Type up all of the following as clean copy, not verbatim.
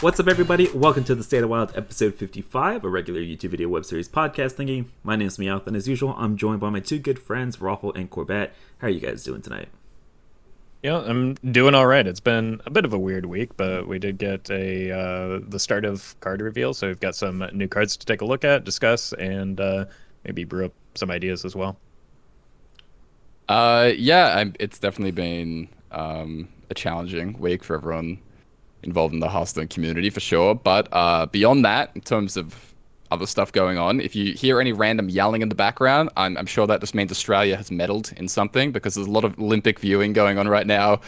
What's up, everybody? Welcome to the State of Wild, episode 55, a regular YouTube video web series podcast thingy. My name is Meowth, and as usual, I'm joined by my two good friends, Roffle and Corbett. How are you guys doing tonight? Yeah, I'm doing all right. It's been a bit of a weird week, but we did get the start of card reveal, so we've got some new cards to take a look at, discuss, and maybe brew up some ideas as well. It's definitely been a challenging week for everyone involved in the Hearthstone community for sure. But beyond that, in terms of other stuff going on, if you hear any random yelling in the background, I'm sure that just means Australia has meddled in something, because there's a lot of Olympic viewing going on right now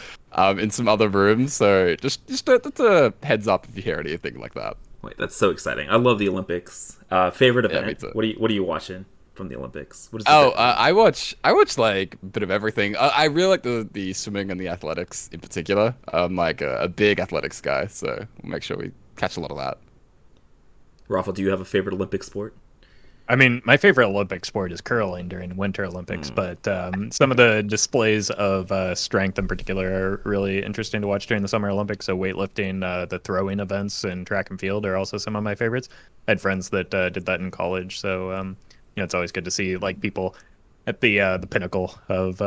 in some other rooms. So just that's a heads up if you hear anything like that. Wait, that's so exciting. I love the Olympics. Favorite event? Me too. What are you watching from the Olympics? What is I watch like a bit of everything. I really like the swimming and the athletics in particular. I'm like a big athletics guy, so we'll make sure we catch a lot of that. Rafa, do you have a favorite Olympic sport? I mean, my favorite Olympic sport is curling during Winter Olympics, but some of the displays of strength in particular are really interesting to watch during the Summer Olympics. So weightlifting, the throwing events, and track and field are also some of my favorites. I had friends that did that in college, so it's always good to see like people at the pinnacle of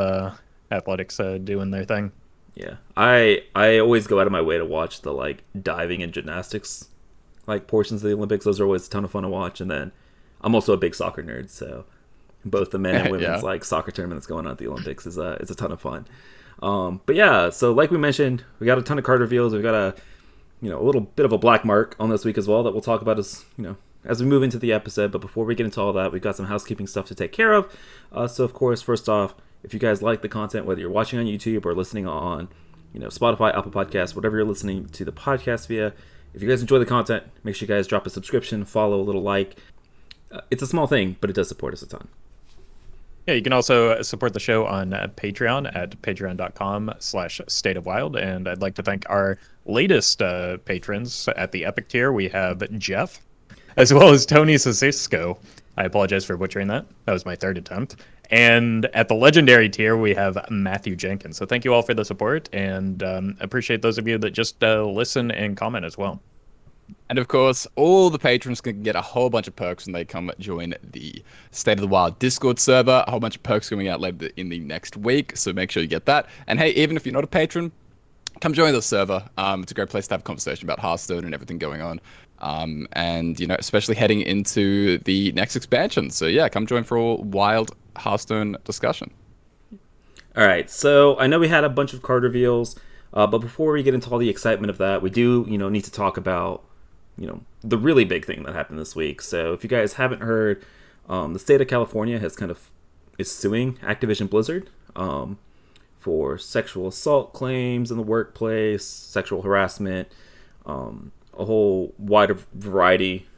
athletics doing their thing. Yeah, I always go out of my way to watch the like diving and gymnastics like portions of the Olympics. Those are always a ton of fun to watch. And then I'm also a big soccer nerd, so both the men and women's like soccer tournament that's going on at the Olympics is a ton of fun. But yeah, so like we mentioned, we got a ton of card reveals. We've got a little bit of a black mark on this week as well that we'll talk about as we move into the episode. But before we get into all that, we've got some housekeeping stuff to take care of. So of course, first off, if you guys like the content, whether you're watching on YouTube or listening on Spotify, Apple Podcasts, whatever you're listening to the podcast via, if you guys enjoy the content, make sure you guys drop a subscription, follow, a little like. It's a small thing, but it does support us a ton. Yeah, you can also support the show on Patreon at patreon.com/stateofwild. And I'd like to thank our latest patrons at the Epic tier. We have Jeff, as well as Tony Sisco. I apologize for butchering that. That was my third attempt. And at the Legendary tier, we have Matthew Jenkins. So thank you all for the support, and appreciate those of you that just listen and comment as well. And of course, all the patrons can get a whole bunch of perks when they come join the State of the Wild Discord server. A whole bunch of perks coming out later in the next week, so make sure you get that. And hey, even if you're not a patron, come join the server. It's a great place to have a conversation about Hearthstone and everything going on. And especially heading into the next expansion. So yeah, come join for all wild Hearthstone discussion. All right, so I know we had a bunch of card reveals, but before we get into all the excitement of that, we do need to talk about the really big thing that happened this week. So if you guys haven't heard, the state of California is suing Activision Blizzard for sexual assault claims in the workplace, sexual harassment, a whole wider variety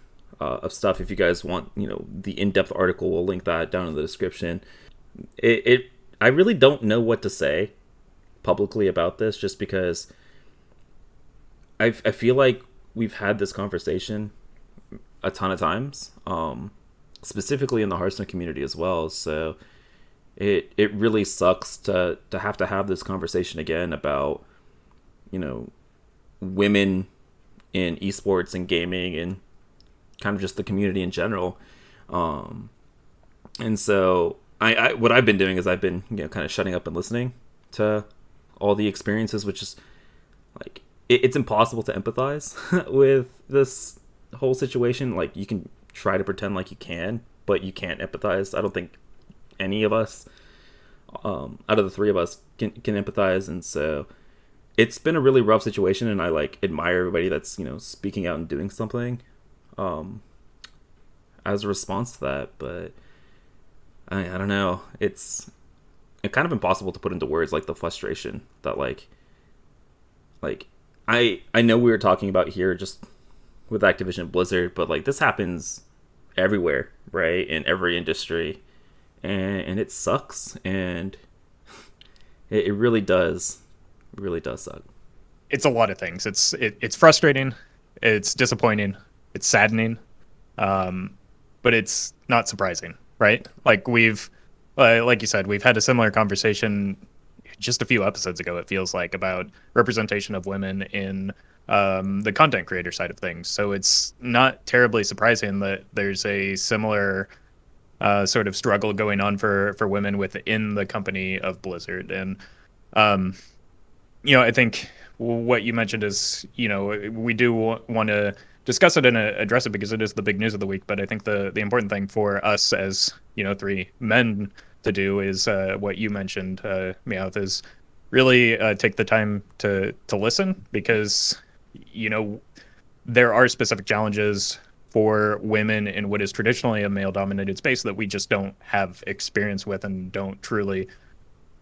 of stuff. If you guys want the in-depth article, we'll link that down in the description. I really don't know what to say publicly about this, just because I feel like we've had this conversation a ton of times, specifically in the Hearthstone community as well. So it really sucks to have this conversation again about women in esports and gaming and kind of just the community in general. And so I what I've been doing is I've been kind of shutting up and listening to all the experiences, which is like it's impossible to empathize with this whole situation. Like, you can try to pretend like you can, but you can't empathize. I don't think any of us out of the three of us can empathize. And so it's been a really rough situation, and I admire everybody that's speaking out and doing something as a response to that. But I don't know, it's kind of impossible to put into words, like the frustration that I know we were talking about here just with Activision Blizzard, but this happens everywhere, right? In every industry, and it sucks, and it really does suck. It's a lot of things. It's frustrating, it's disappointing, it's saddening, but it's not surprising, right? Like you said, we've had a similar conversation just a few episodes ago, it feels like, about representation of women in the content creator side of things. So it's not terribly surprising that there's a similar sort of struggle going on for women within the company of Blizzard. And um, I think what you mentioned is, we do want to discuss it and address it because it is the big news of the week. But I think the important thing for us as, three men to do is what you mentioned, Meowth, is really take the time to listen, because, there are specific challenges for women in what is traditionally a male-dominated space that we just don't have experience with and don't truly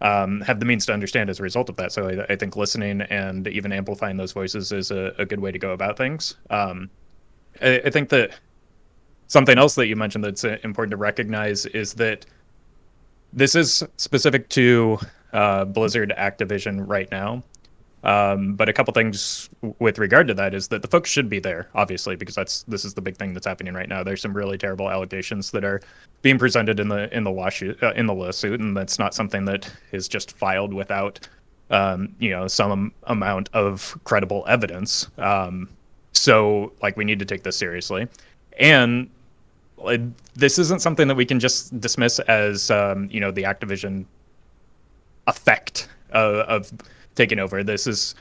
have the means to understand as a result of that. So I think listening and even amplifying those voices is a good way to go about things. I think that something else that you mentioned that's important to recognize is that this is specific to Blizzard Activision right now. But a couple things with regard to that is that the folks should be there, obviously, because this is the big thing that's happening right now. There's some really terrible allegations that are being presented in the lawsuit, in the lawsuit, and that's not something that is just filed without some amount of credible evidence. So like, we need to take this seriously, and this isn't something that we can just dismiss as the Activision effect of taking over. This is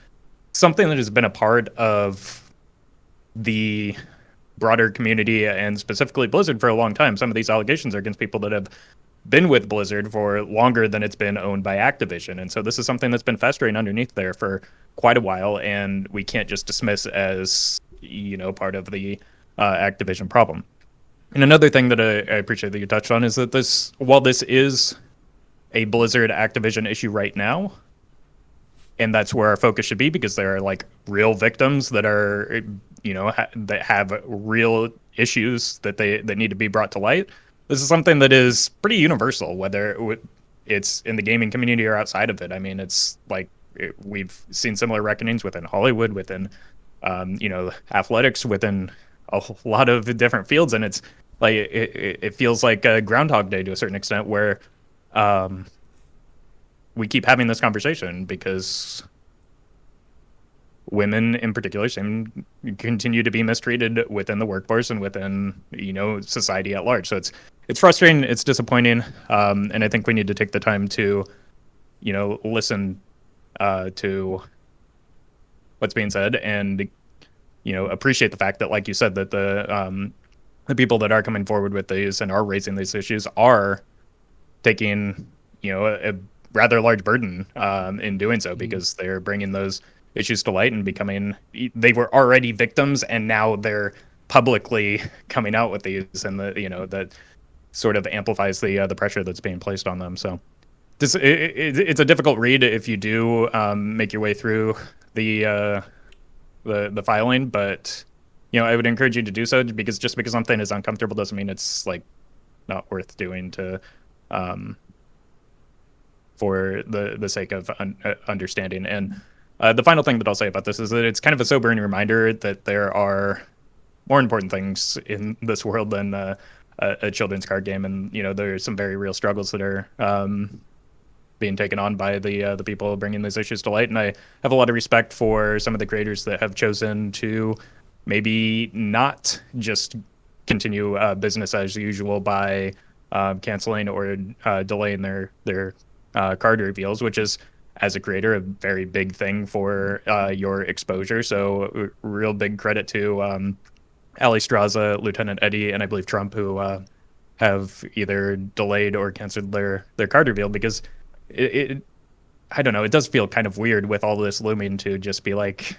something that has been a part of the broader community and specifically Blizzard for a long time. Some of these allegations are against people that have been with Blizzard for longer than it's been owned by Activision. And so this is something that's been festering underneath there for quite a while, and we can't just dismiss as, part of the Activision problem. And another thing that I appreciate that you touched on is that while this is a Blizzard Activision issue right now, and that's where our focus should be, because there are like real victims that are, that have real issues that need to be brought to light. This is something that is pretty universal, whether it's in the gaming community or outside of it. I mean, it's like we've seen similar reckonings within Hollywood, within, athletics, within a lot of different fields, and it's like it feels like a Groundhog Day to a certain extent, where we keep having this conversation because women in particular continue to be mistreated within the workforce and within, society at large. So it's frustrating, it's disappointing, and I think we need to take the time to, listen to what's being said, and, appreciate the fact that, like you said, that the people that are coming forward with these and are raising these issues are taking, a rather large burden in doing so, because they're bringing those issues to light and they were already victims, and now they're publicly coming out with these, and that sort of amplifies the pressure that's being placed on them. So it's a difficult read if you do make your way through the filing, but I would encourage you to do so, because just because something is uncomfortable doesn't mean it's like not worth doing to for the sake of understanding. And the final thing that I'll say about this is that it's kind of a sobering reminder that there are more important things in this world than a children's card game, and there's some very real struggles that are being taken on by the people bringing these issues to light. And I have a lot of respect for some of the creators that have chosen to maybe not just continue business as usual by canceling or delaying their card reveals, which is, as a creator, a very big thing for your exposure. So real big credit to Ali Straza, Lieutenant Eddie, and I believe Trump, who have either delayed or canceled their card reveal, because I don't know, it does feel kind of weird with all this looming to just be like,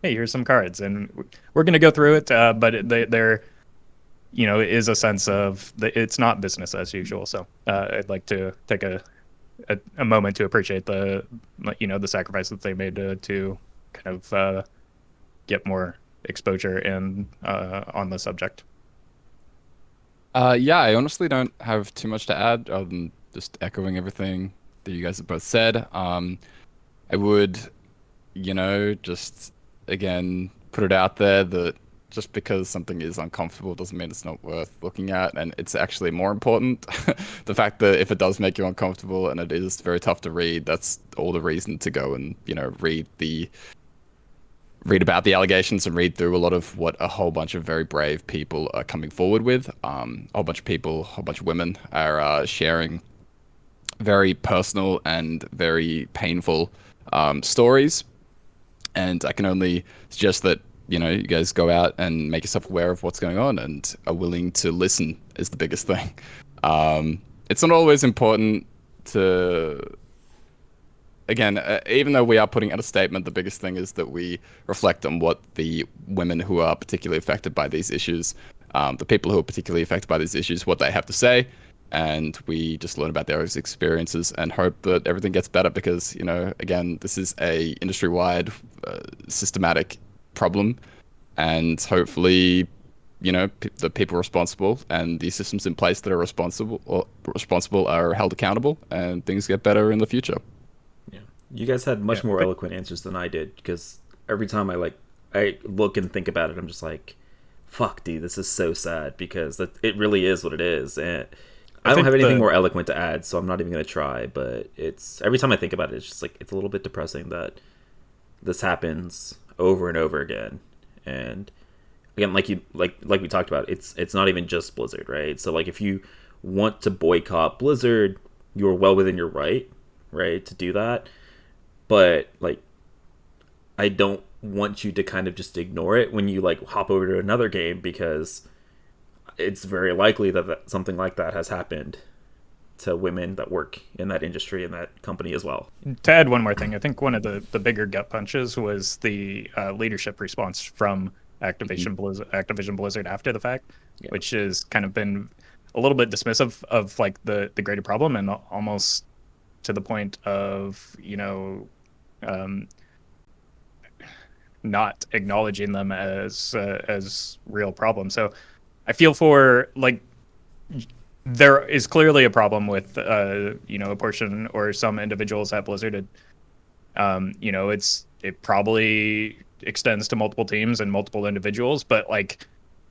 hey, here's some cards, and we're going to go through it, but there is a sense of it's not business as usual. So I'd like to take a moment to appreciate the sacrifice that they made to kind of get more exposure and on the subject. Yeah, I honestly don't have too much to add other than just echoing everything that you guys have both said. I would, just again put it out there that just because something is uncomfortable doesn't mean it's not worth looking at. And it's actually more important. The fact that if it does make you uncomfortable and it is very tough to read, that's all the reason to go and, read about the allegations and read through a lot of what a whole bunch of very brave people are coming forward with. A whole bunch of people, a whole bunch of women are sharing very personal and very painful stories. And I can only suggest that, you guys go out and make yourself aware of what's going on and are willing to listen is the biggest thing. It's not always important to, again, even though we are putting out a statement, the biggest thing is that we reflect on what the women who are particularly affected by these issues, the people who are particularly affected by these issues, what they have to say. And we just learn about their experiences and hope that everything gets better because, again, this is a industry-wide systematic problem. And hopefully, the people responsible and the systems in place that are responsible are held accountable and things get better in the future. Yeah. You guys had much more eloquent answers than I did because every time I look and think about it, I'm just like, fuck, dude, this is so sad because it really is what it is. And I don't have anything more eloquent to add, so I'm not even going to try, but it's every time I think about it, it's just like it's a little bit depressing that this happens over and over again. And again, like we talked about, it's not even just Blizzard, right? So like if you want to boycott Blizzard, you're well within your right to do that. But like I don't want you to kind of just ignore it when you like hop over to another game because it's very likely that something like that has happened to women that work in that industry and that company as well. To add one more thing, I think one of the bigger gut punches was the leadership response from Activision Blizzard after the fact, which has kind of been a little bit dismissive of like the greater problem and almost to the point of, not acknowledging them as real problems. So I feel for like there is clearly a problem with a portion or some individuals at Blizzard. It probably extends to multiple teams and multiple individuals, but like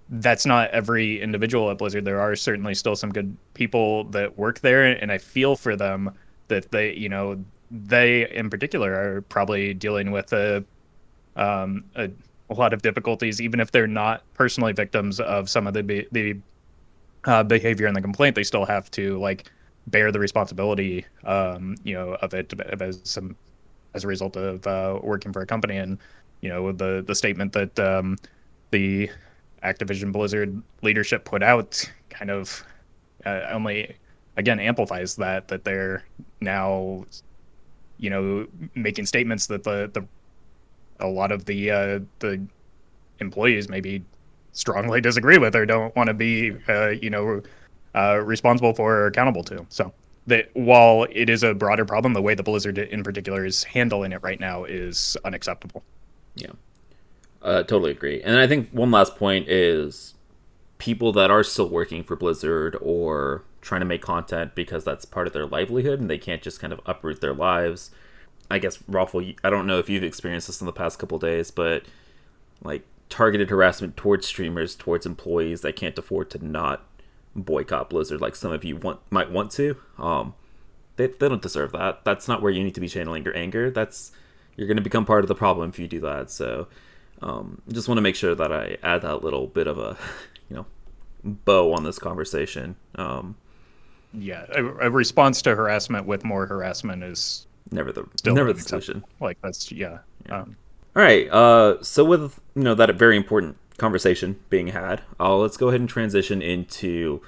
that's not every individual at Blizzard. There are certainly still some good people that work there, and I feel for them that they in particular are probably dealing with a lot of difficulties, even if they're not personally victims of some of the behavior and the complaint. They still have to like bear the responsibility, of it as a result of working for a company. And the statement that the Activision Blizzard leadership put out kind of only again amplifies that they're now making statements that a lot of the employees maybe strongly disagree with or don't want to be responsible for or accountable to. So that while it is a broader problem, the way the Blizzard in particular is handling it right now is unacceptable. Yeah, totally agree. And I think one last point is people that are still working for Blizzard or trying to make content because that's part of their livelihood and they can't just kind of uproot their lives. I guess, Roffle, I don't know if you've experienced this in the past couple days, but like targeted harassment towards streamers, towards employees that can't afford to not boycott Blizzard like some of you might want to. They don't deserve that. That's not where you need to be channeling your anger. You're going to become part of the problem if you do that. So just want to make sure that I add that little bit of a bow on this conversation. A response to harassment with more harassment is never the solution. Like that's all right. So with that very important conversation being had, let's go ahead and transition into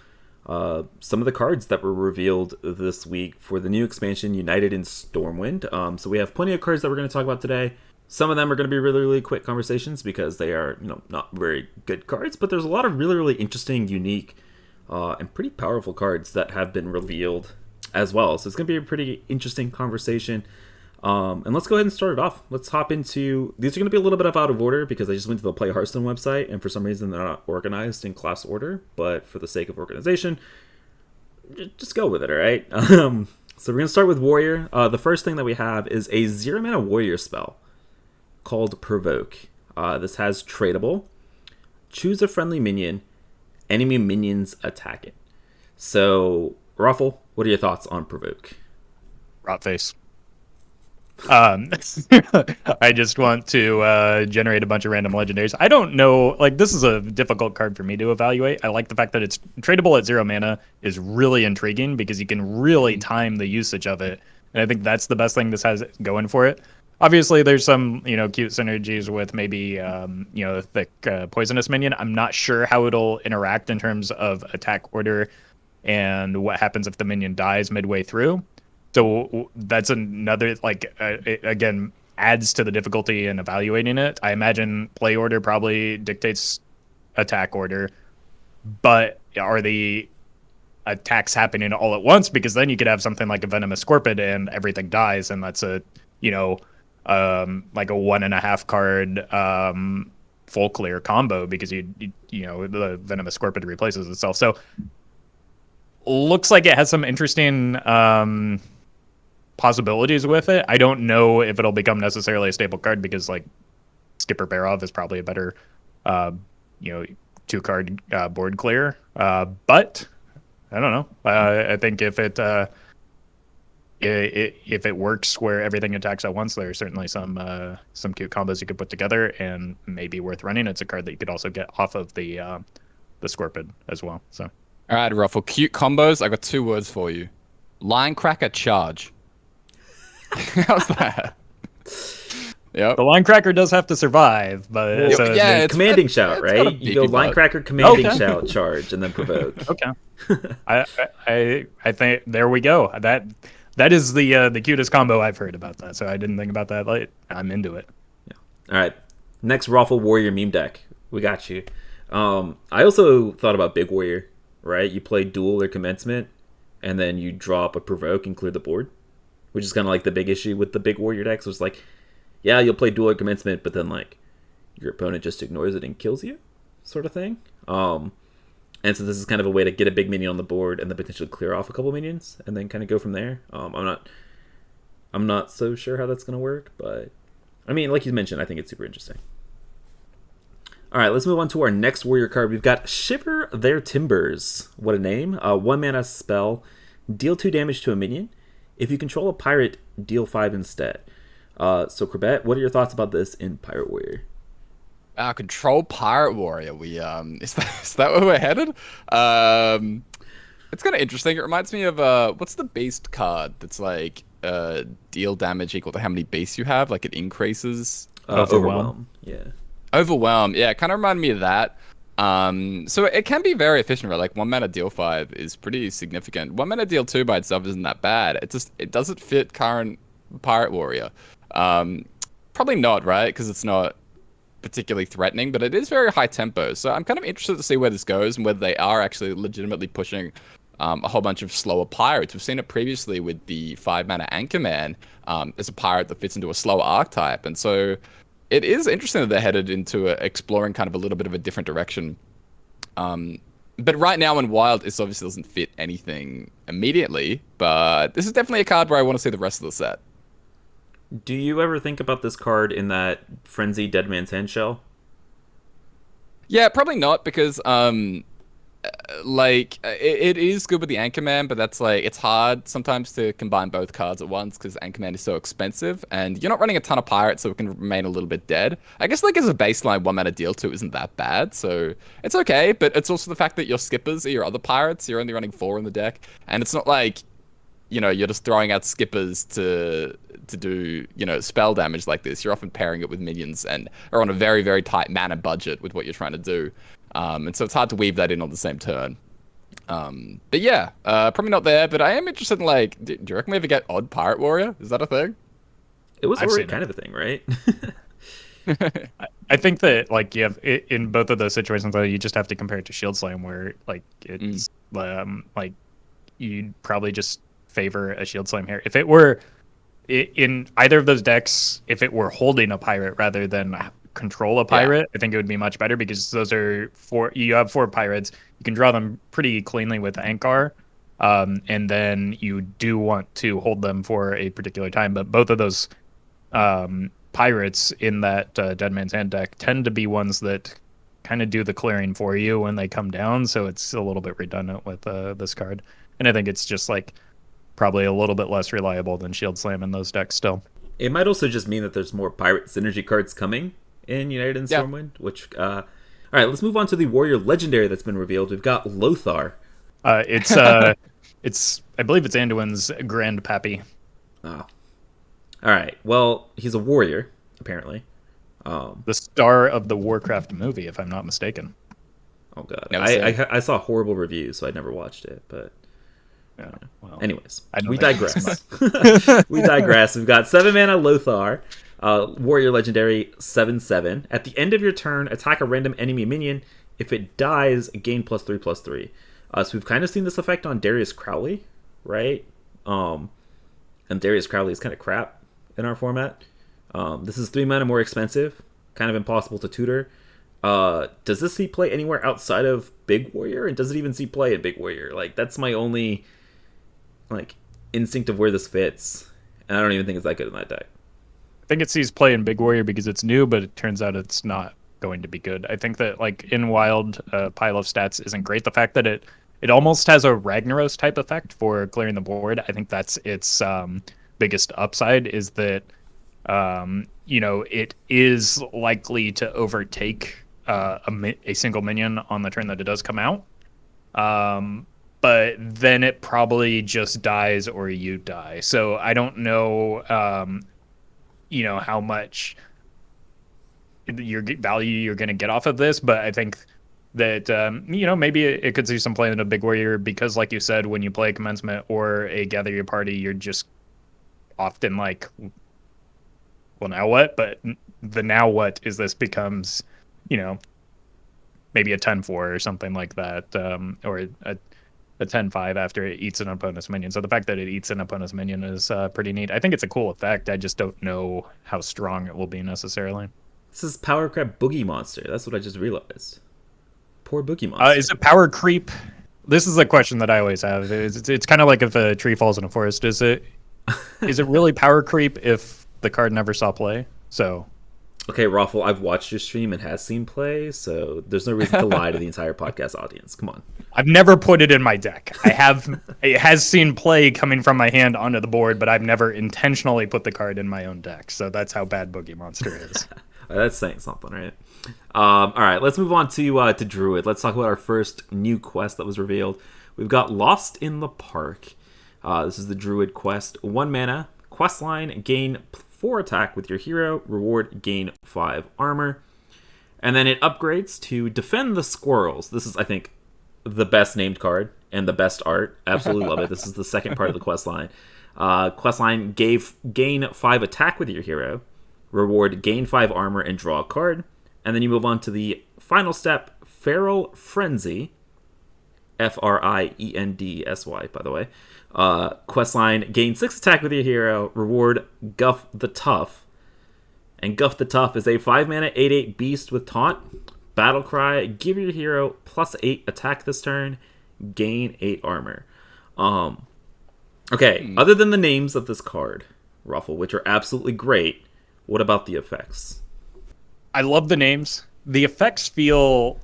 some of the cards that were revealed this week for the new expansion, United in Stormwind. So we have plenty of cards that we're going to talk about today. Some of them are going to be really, really quick conversations because they are not very good cards, but there's a lot of really, really interesting, unique, and pretty powerful cards that have been revealed as well. So it's going to be a pretty interesting conversation. And let's go ahead and start it off. Let's hop into... These are going to be a little bit out of order because I just went to the Play Hearthstone website, and for some reason they're not organized in class order. But for the sake of organization, just go with it, all right? So we're going to start with Warrior. The first thing that we have is a 0-mana Warrior spell called Provoke. This has tradable. choose a friendly minion, enemy minions attack it. So, Roffle, what are your thoughts on Provoke? Rot face. I just want to generate a bunch of random legendaries. I don't know, like, this is a difficult card for me to evaluate. I like the fact that it's tradable at 0 mana is really intriguing because you can really time the usage of it. And I think that's the best thing this has going for it. Obviously, there's some, cute synergies with maybe, a thick poisonous minion. I'm not sure how it'll interact in terms of attack order and what happens if the minion dies midway through. So that's another, again, adds to the difficulty in evaluating it. I imagine play order probably dictates attack order, but are the attacks happening all at once? Because then you could have something like a Venomous Scorpid and everything dies, and that's a, like a 1.5 card full clear combo because the Venomous Scorpid replaces itself. So looks like it has some interesting possibilities with it. I don't know if it'll become necessarily a staple card because like Skipper Barov is probably a better 2 card board clear. But I don't know. I think if it works where everything attacks at once, there's certainly some cute combos you could put together and maybe worth running. It's a card that you could also get off of the Scorpid as well. So all right, Ruffle, cute combos. I got 2 words for you: Line Cracker Charge. How's that? Yep. The Line Cracker does have to survive, but it's commanding shout, right? You go Line Cracker, commanding shout, charge, and then Provoke. Okay. I think there we go. That is the cutest combo I've heard about that. So I didn't think about that. I'm into it. Yeah. All right. Next, Roffle Warrior meme deck. We got you. I also thought about Big Warrior, right? You play Duel or Commencement, and then you drop a Provoke and clear the board, which is kind of like the big issue with the Big Warrior decks. Was like, yeah, you'll play Duel or Commencement, but then like your opponent just ignores it and kills you, sort of thing. And so this is kind of a way to get a big minion on the board and then potentially clear off a couple minions and then kind of go from there. I'm not so sure how that's going to work, but I mean, like you mentioned, I think it's super interesting. All right, let's move on to our next warrior card. We've got Shiver Their Timbers. What a name. 1 mana spell. Deal 2 damage to a minion. If you control a pirate, deal 5 instead. So, Corbett, what are your thoughts about this in Pirate Warrior? Control Pirate Warrior. Is that where we're headed? It's kind of interesting. It reminds me of what's the beast card that's like deal damage equal to how many base you have? Like it increases. Overwhelm. Yeah. Overwhelm. Yeah, it kind of reminded me of that. So it can be very efficient, right? Like 1 mana deal 5 is pretty significant. 1 mana deal 2 by itself isn't that bad. It doesn't fit current Pirate Warrior. Probably not, right? Because it's not particularly threatening, but it is very high tempo. So I'm kind of interested to see where this goes and whether they are actually legitimately pushing a whole bunch of slower pirates. We've seen it previously with the 5 mana Anchorman as a pirate that fits into a slower archetype, and so it is interesting that they're headed into exploring kind of a little bit of a different direction. But right now in Wild, this obviously doesn't fit anything immediately, but this is definitely a card where I want to see the rest of the set. Do you ever think about this card in that Frenzy Dead Man's Hand shell? Yeah, probably not, because it is good with the Anchorman, but that's like, it's hard sometimes to combine both cards at once because Anchorman is so expensive, and you're not running a ton of pirates, so it can remain a little bit dead. I guess like as a baseline 1 mana deal 2 isn't that bad, so it's okay, but it's also the fact that your skippers are your other pirates. You're only running 4 in the deck, and it's not like, you're just throwing out skippers to do, spell damage like this. You're often pairing it with minions and are on a very, very tight mana budget with what you're trying to do. And so it's hard to weave that in on the same turn. But yeah, probably not there, but I am interested in like, do you reckon we ever get Odd Pirate Warrior? Is that a thing? It was already kind of a thing, right? I think that like you have in both of those situations, though, you just have to compare it to Shield Slam, where like it's like you'd probably just favor a Shield Slam here. If it were in either of those decks, if it were holding a pirate rather than control a pirate, I think it would be much better, because those are you have 4 pirates. You can draw them pretty cleanly with Ankar, and then you do want to hold them for a particular time. But both of those pirates in that Dead Man's Hand deck tend to be ones that kind of do the clearing for you when they come down, so it's a little bit redundant with this card. And I think it's just like probably a little bit less reliable than Shield Slam in those decks still. It might also just mean that there's more pirate synergy cards coming in United and Stormwind, which all right, let's move on to the Warrior Legendary that's been revealed. We've got Lothar. It's I believe it's Anduin's grandpappy. Oh. All right. Well, he's a warrior, apparently. The star of the Warcraft movie, if I'm not mistaken. Oh god, Never seen it. I saw horrible reviews, so I never watched it. But Yeah. Well, anyways, I don't we think digress. We digress. We've got 7-mana Lothar, Warrior Legendary, 7/7. At the end of your turn, attack a random enemy minion. If it dies, gain +3/+3. So we've kind of seen this effect on Darius Crowley, right? And Darius Crowley is kind of crap in our format. This is 3 mana more expensive, kind of impossible to tutor. Does this see play anywhere outside of Big Warrior? And does it even see play in Big Warrior? Like, that's my only instinct of where this fits. And I don't even think it's that good in that deck. I think it sees play in Big Warrior because it's new, but it turns out it's not going to be good. I think that in Wild, Pile of Stats isn't great. The fact that it almost has a Ragnaros type effect for clearing the board. I think that's its biggest upside is that it is likely to overtake a single minion on the turn that it does come out. But then it probably just dies or you die. So I don't know, how much your value you're going to get off of this, but I think that, maybe it could see some play in a Big Warrior because, like you said, when you play Commencement or a Gather Your Party, you're just often like, well, now what? But the now what is this becomes, maybe a 10-4 or something like that, or a 10-5 after it eats an opponent's minion. So the fact that it eats an opponent's minion is pretty neat. I think it's a cool effect. I just don't know how strong it will be necessarily. This is Power Crab Boogie Monster. That's what I just realized. Poor Boogie Monster. Is it power creep? This is a question that I always have. It's kind of like if a tree falls in a forest. Is it really power creep if the card never saw play? So, okay, Roffle, I've watched your stream and has seen play, so there's no reason to lie to the entire podcast audience. Come on. I've never put it in my deck. It has seen play coming from my hand onto the board, but I've never intentionally put the card in my own deck. So that's how bad Boogie Monster is. That's saying something, right? All right, let's move on to Druid. Let's talk about our first new quest that was revealed. We've got Lost in the Park. This is the Druid quest. 1 mana, quest line, gain 4 attack with your hero, reward, gain 5 armor. And then it upgrades to Defend the Squirrels. This is, I think, the best named card and the best art. Absolutely love it. This is the second part of the quest line. Quest line, gain 5 attack with your hero, reward, gain 5 armor, and draw a card. And then you move on to the final step, Feral Frenzy. Frendsy, by the way. Questline, gain 6 attack with your hero, reward, Guff the Tough. And Guff the Tough is a 5 mana 8/8 beast with taunt. Battle Cry, give your hero +8 attack this turn, gain 8 armor. Okay, other than the names of this card, Ruffle, which are absolutely great, what about the effects? I love the names. The effects feel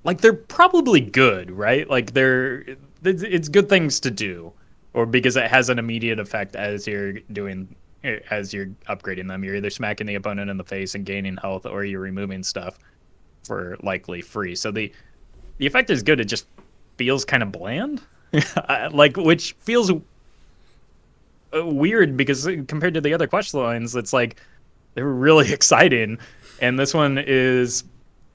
like they're probably good, right? Like it's good things to do, or because it has an immediate effect as you're upgrading them. You're either smacking the opponent in the face and gaining health, or you're removing stuff for likely free. So the effect is good. It just feels kind of bland, which feels weird because compared to the other quest lines, it's like they're really exciting, and this one is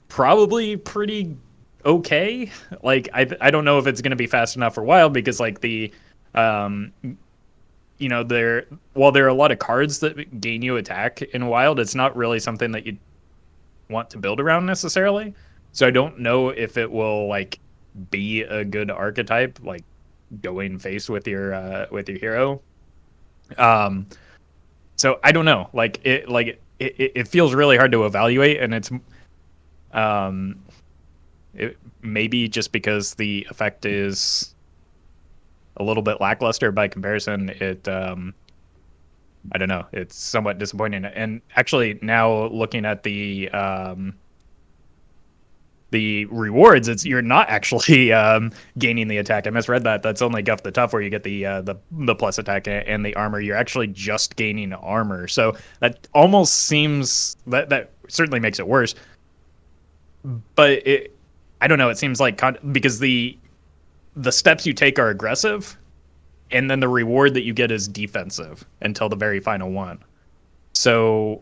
probably pretty okay. Like I don't know if it's going to be fast enough for Wild because like there are a lot of cards that gain you attack in Wild, it's not really something that you want to build around necessarily. So I don't know if it will like be a good archetype, like going face with your hero. So I don't know. It feels really hard to evaluate, and it's it maybe just because the effect is a little bit lackluster by comparison. I don't know. It's somewhat disappointing. And actually, now looking at the the rewards, you're not actually gaining the attack. I misread that. That's only Guff the Tough where you get the plus attack and the armor. You're actually just gaining armor. So that almost seems that certainly makes it worse. But I don't know. It seems like because the steps you take are aggressive, and then the reward that you get is defensive until the very final one. So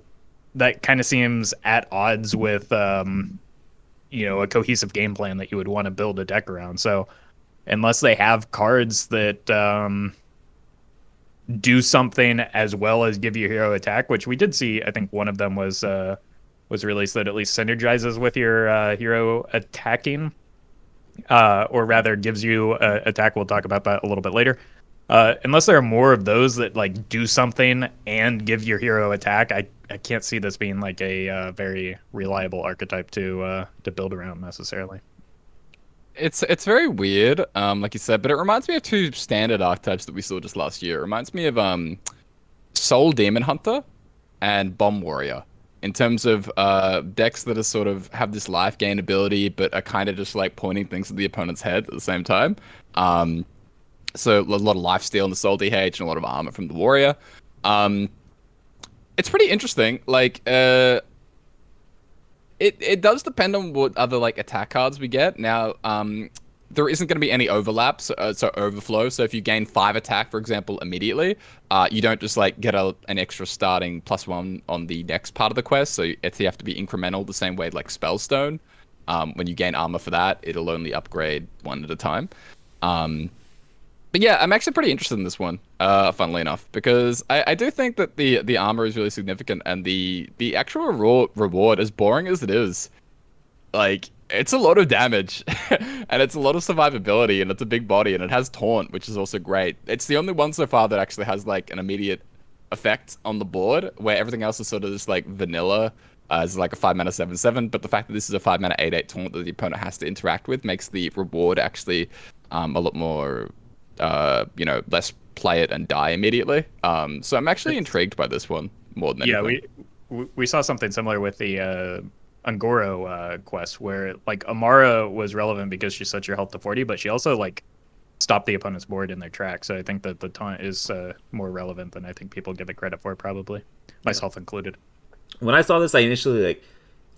that kind of seems at odds with a cohesive game plan that you would want to build a deck around. So unless they have cards that do something as well as give you hero attack, which we did see, I think one of them was released that at least synergizes with your hero attacking, or rather gives you attack. We'll talk about that a little bit later. Unless there are more of those that like do something and give your hero attack, I can't see this being like a very reliable archetype to build around necessarily. It's very weird, like you said, but it reminds me of two standard archetypes that we saw just last year. It reminds me of Soul Demon Hunter and Bomb Warrior, in terms of decks that are sort of have this life gain ability, but are kind of just like pointing things at the opponent's head at the same time. So a lot of lifesteal in the Soul DH and a lot of armor from the Warrior. It's pretty interesting. Like, it does depend on what other like attack cards we get. Now, there isn't going to be any overlap, so overflow. So if you gain 5 attack, for example, immediately, you don't just like get an extra starting +1 on the next part of the quest. So you have to be incremental, the same way like Spellstone. When you gain armor for that, it'll only upgrade 1 at a time. But yeah, I'm actually pretty interested in this one, funnily enough, because I do think that the armor is really significant, and the actual reward, as boring as it is, like, it's a lot of damage, and it's a lot of survivability, and it's a big body, and it has taunt, which is also great. It's the only one so far that actually has like an immediate effect on the board, where everything else is sort of just like vanilla, as like a 5-mana 7/7. But the fact that this is a 5-mana 8/8 taunt that the opponent has to interact with makes the reward actually a lot more. Less play it and die immediately. So I'm actually intrigued by this one more than anything. Yeah, we saw something similar with the Angoro quest, where like Amara was relevant because she set your health to 40, but she also like stopped the opponent's board in their track. So I think that the taunt is more relevant than I think people give it credit for, probably, myself included. When I saw this, I initially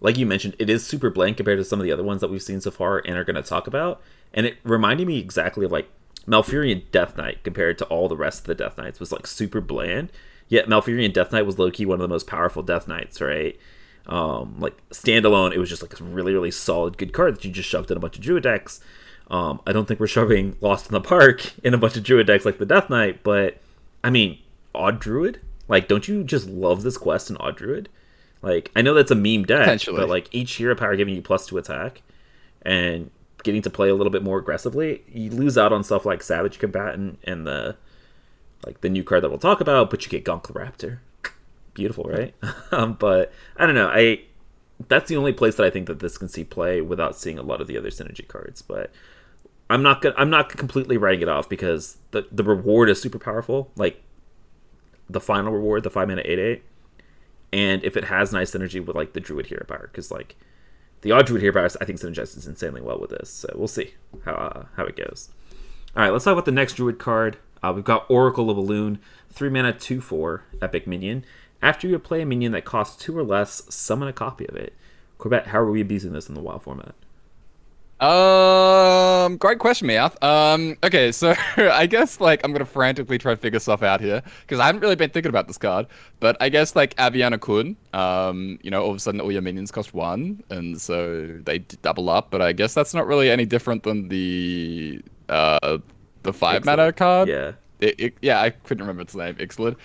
like you mentioned, it is super bland compared to some of the other ones that we've seen so far and are going to talk about, and it reminded me exactly of like Malfurion Death Knight compared to all the rest of the Death Knights. Was like super bland, yet Malfurion Death Knight was low-key one of the most powerful Death Knights, right? Like standalone, it was just like a really, really solid, good card that you just shoved in a bunch of Druid decks. I don't think we're shoving Lost in the Park in a bunch of Druid decks like the Death Knight, but I mean, Odd Druid? Like, don't you just love this quest in Odd Druid? Like, I know that's a meme deck, but like each hero power giving you +2 attack, and getting to play a little bit more aggressively, you lose out on stuff like Savage Combatant and the new card that we'll talk about, but you get Gonkloraptor. Beautiful, right? But I don't know. That's the only place that I think that this can see play without seeing a lot of the other synergy cards. But I'm not completely writing it off, because the reward is super powerful. Like the final reward, the 5-mana 8/8, and if it has nice synergy with like the Druid hero power, because like the Odd Druid hero power, I think synergizes insanely well with this. So we'll see how it goes. All right, let's talk about the next Druid card. We've got Oracle of Elune, 3-mana 2/4 epic minion. After you play a minion that costs 2 or less, summon a copy of it. Corbett, how are we abusing this in the WoW format? Great question, Meowth. Okay, so I guess like I'm gonna frantically try to figure stuff out here, because I haven't really been thinking about this card. But I guess like Aviana Kun, all of a sudden all your minions cost 1, and so they double up. But I guess that's not really any different than the 5-mana card. Yeah. Yeah, I couldn't remember its name. Ixalan.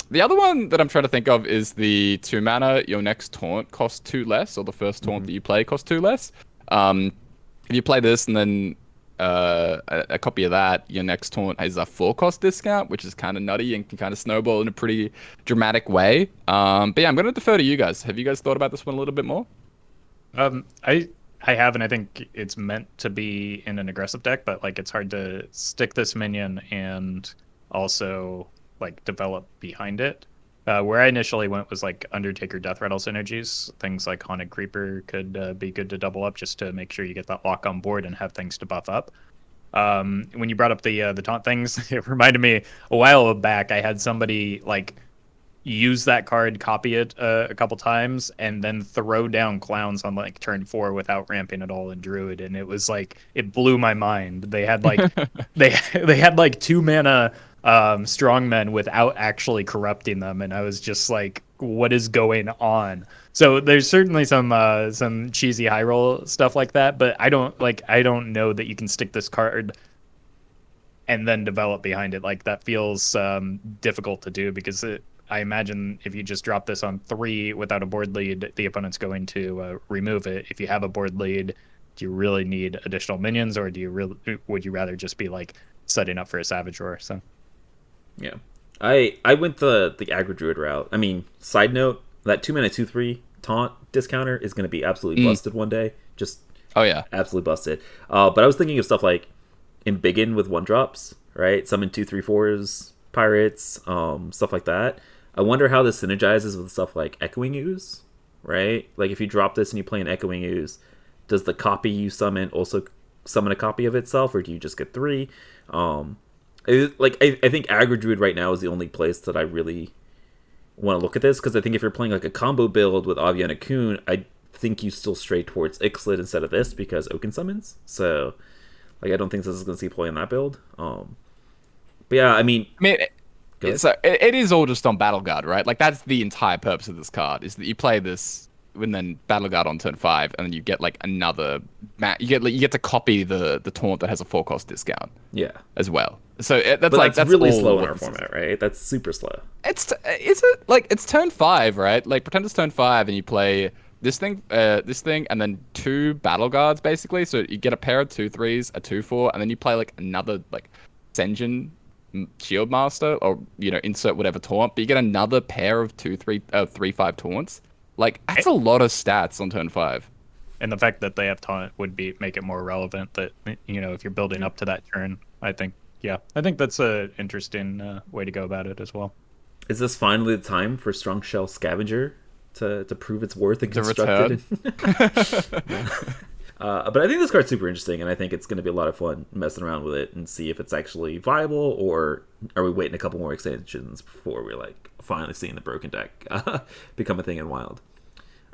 The other one that I'm trying to think of is the 2-mana. Your next taunt costs 2 less, or the first taunt that you play costs 2 less. If you play this and then a copy of that, your next taunt has a 4-cost discount, which is kind of nutty and can kind of snowball in a pretty dramatic way. But yeah, I'm going to defer to you guys. Have you guys thought about this one a little bit more? I have, and I think it's meant to be in an aggressive deck, but like it's hard to stick this minion and also like develop behind it. Where I initially went was like Undertaker Death Rattle synergies. Things like Haunted Creeper could be good to double up just to make sure you get that lock on board and have things to buff up. When you brought up the taunt things, it reminded me a while back I had somebody like use that card, copy it a couple times, and then throw down clowns on like turn 4 without ramping at all in Druid, and it was like it blew my mind. They had like they had like 2 mana strongmen without actually corrupting them, and I was just like, what is going on? So there's certainly some cheesy high roll stuff like that, but I don't know that you can stick this card and then develop behind it. Like that feels difficult to do because I imagine if you just drop this on 3 without a board lead, the opponent's going to remove it. If you have a board lead, do you really need additional minions, or would you rather just be like setting up for a Savage Roar? So yeah, I went the aggro Druid route. I mean, side note, that 2-mana 2/3 taunt discounter is going to be absolutely busted one day. Just absolutely busted. But I was thinking of stuff like Embiggen with 1-drops, right? Summon 2/3/4s, pirates, stuff like that. I wonder how this synergizes with stuff like Echoing Ooze, right? Like if you drop this and you play an Echoing Ooze, does the copy you summon also summon a copy of itself, or do you just get 3? I think aggro Druid right now is the only place that I really want to look at this, because I think if you're playing like a combo build with Avian and Kun, I think you still stray towards Ixalit instead of this because Oaken summons. So like I don't think this is going to see play in that build. But yeah, I mean it is all just on Battle Guard, right? Like that's the entire purpose of this card, is that you play this and then Battle Guard on turn 5, and then you get like another you get to copy the taunt that has a 4-cost discount. Yeah, as well. So that's really slow in our format, right? That's super slow. It's turn 5, right? Like pretend it's turn 5 and you play this thing, and then 2 Battle Guards basically. So you get a pair of 2/3s, a 2/4, and then you play like another like Senjin Shield Master, or insert whatever taunt, but you get another pair of 3/5 taunts. Like that's a lot of stats on turn 5. And the fact that they have taunt would make it more relevant that if you're building up to that turn, I think that's a interesting way to go about it as well. Is this finally the time for Strong Shell Scavenger to prove its worth and constructed? But I think this card's super interesting, and I think it's going to be a lot of fun messing around with it and see if it's actually viable, or are we waiting a couple more extensions before we're like finally seeing the broken deck become a thing in Wild.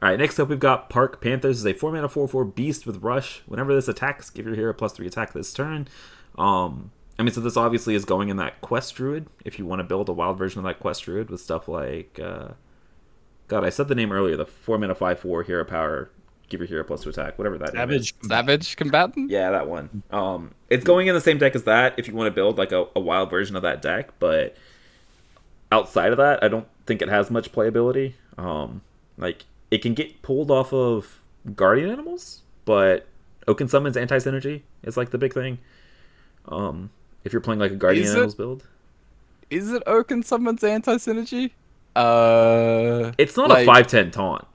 All right, next up we've got Park Panthers. Is a 4-mana 4/4 beast with Rush. Whenever this attacks, give your hero +3 attack this turn. So this obviously is going in that Quest Druid. If you want to build a Wild version of that Quest Druid with stuff like, I said the name earlier, the 4-mana 5/4 hero power. Give your hero +2 attack, whatever that is. Savage Combatant? Yeah, that one. It's going in the same deck as that if you want to build like a Wild version of that deck, but outside of that, I don't think it has much playability. Like it can get pulled off of Guardian Animals, but Oaken Summon's anti-synergy is like the big thing. If you're playing like a Guardian Animals build. Is it Oaken Summon's anti-synergy? It's not a 5/10 taunt.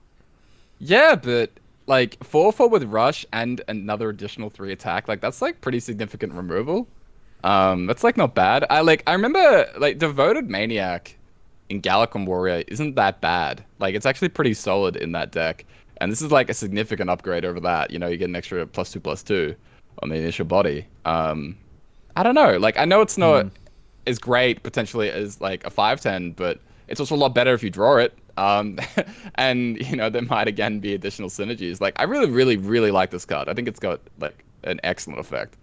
Yeah, but like 4/4 with Rush and another additional 3 attack, like that's like pretty significant removal. That's like not bad. I remember like Devoted Maniac in Galacon Warrior isn't that bad. Like it's actually pretty solid in that deck. And this is like a significant upgrade over that. You get an extra +2/+2 on the initial body. I don't know. Like I know it's not as great potentially as like a 5/10, but it's also a lot better if you draw it. And there might again be additional synergies. Like I really, really, really like this card. I think it's got like an excellent effect.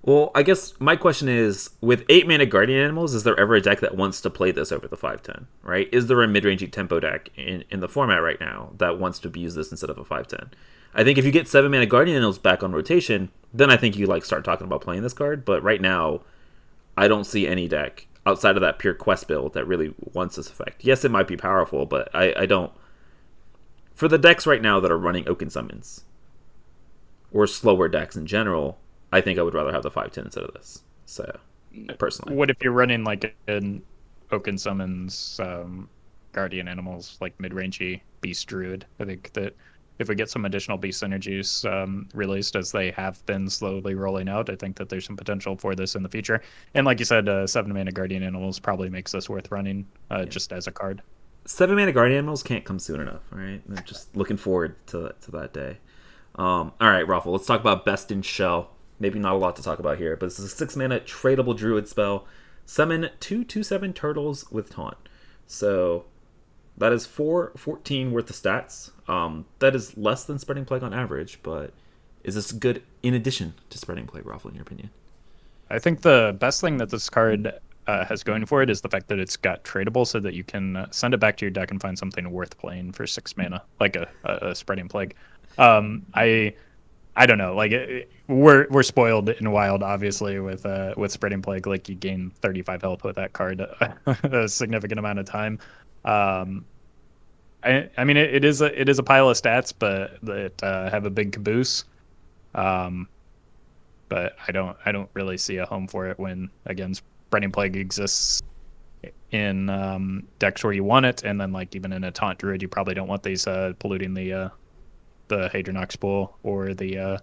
Well, I guess my question is, with 8-mana Guardian Animals, is there ever a deck that wants to play this over the 5/10, right? Is there a mid-rangey tempo deck in the format right now that wants to use this instead of a 5/10? I think if you get 7-mana Guardian Animals back on rotation, then I think you start talking about playing this card. But right now, I don't see any deck outside of that pure quest build that really wants this effect. Yes, it might be powerful, but I don't... For the decks right now that are running Oaken Summons, or slower decks in general, I think I would rather have the 5/10 instead of this. So, personally. What if you're running like an Oaken Summons Guardian Animals, like mid-rangey Beast Druid? I think that if we get some additional beast synergies released as they have been slowly rolling out, I think that there's some potential for this in the future. And like you said, 7-mana Guardian Animals probably makes this worth running just as a card. 7-mana guardian animals can't come soon enough. All right, I'm just looking forward to that day. All right, Roffle, let's talk about Best in Shell. Maybe not a lot to talk about here, but this is a 6-mana tradable druid spell. Summon 2/7 turtles with taunt. So that is 14 worth of stats. That is less than Spreading Plague on average, but is this good in addition to Spreading Plague, Roffle, in your opinion? I think the best thing that this card has going for it is the fact that it's got tradable, so that you can send it back to your deck and find something worth playing for 6 mana, like a Spreading Plague. I don't know, like we're spoiled in Wild, obviously, with Spreading Plague. Like, you gain 35 health with that card a significant amount of time. I mean, it is a pile of stats, but that have a big caboose. But I don't really see a home for it when, again, Spreading Plague exists in decks where you want it, and then, like, even in a taunt druid, you probably don't want these polluting the Hadronox pool or the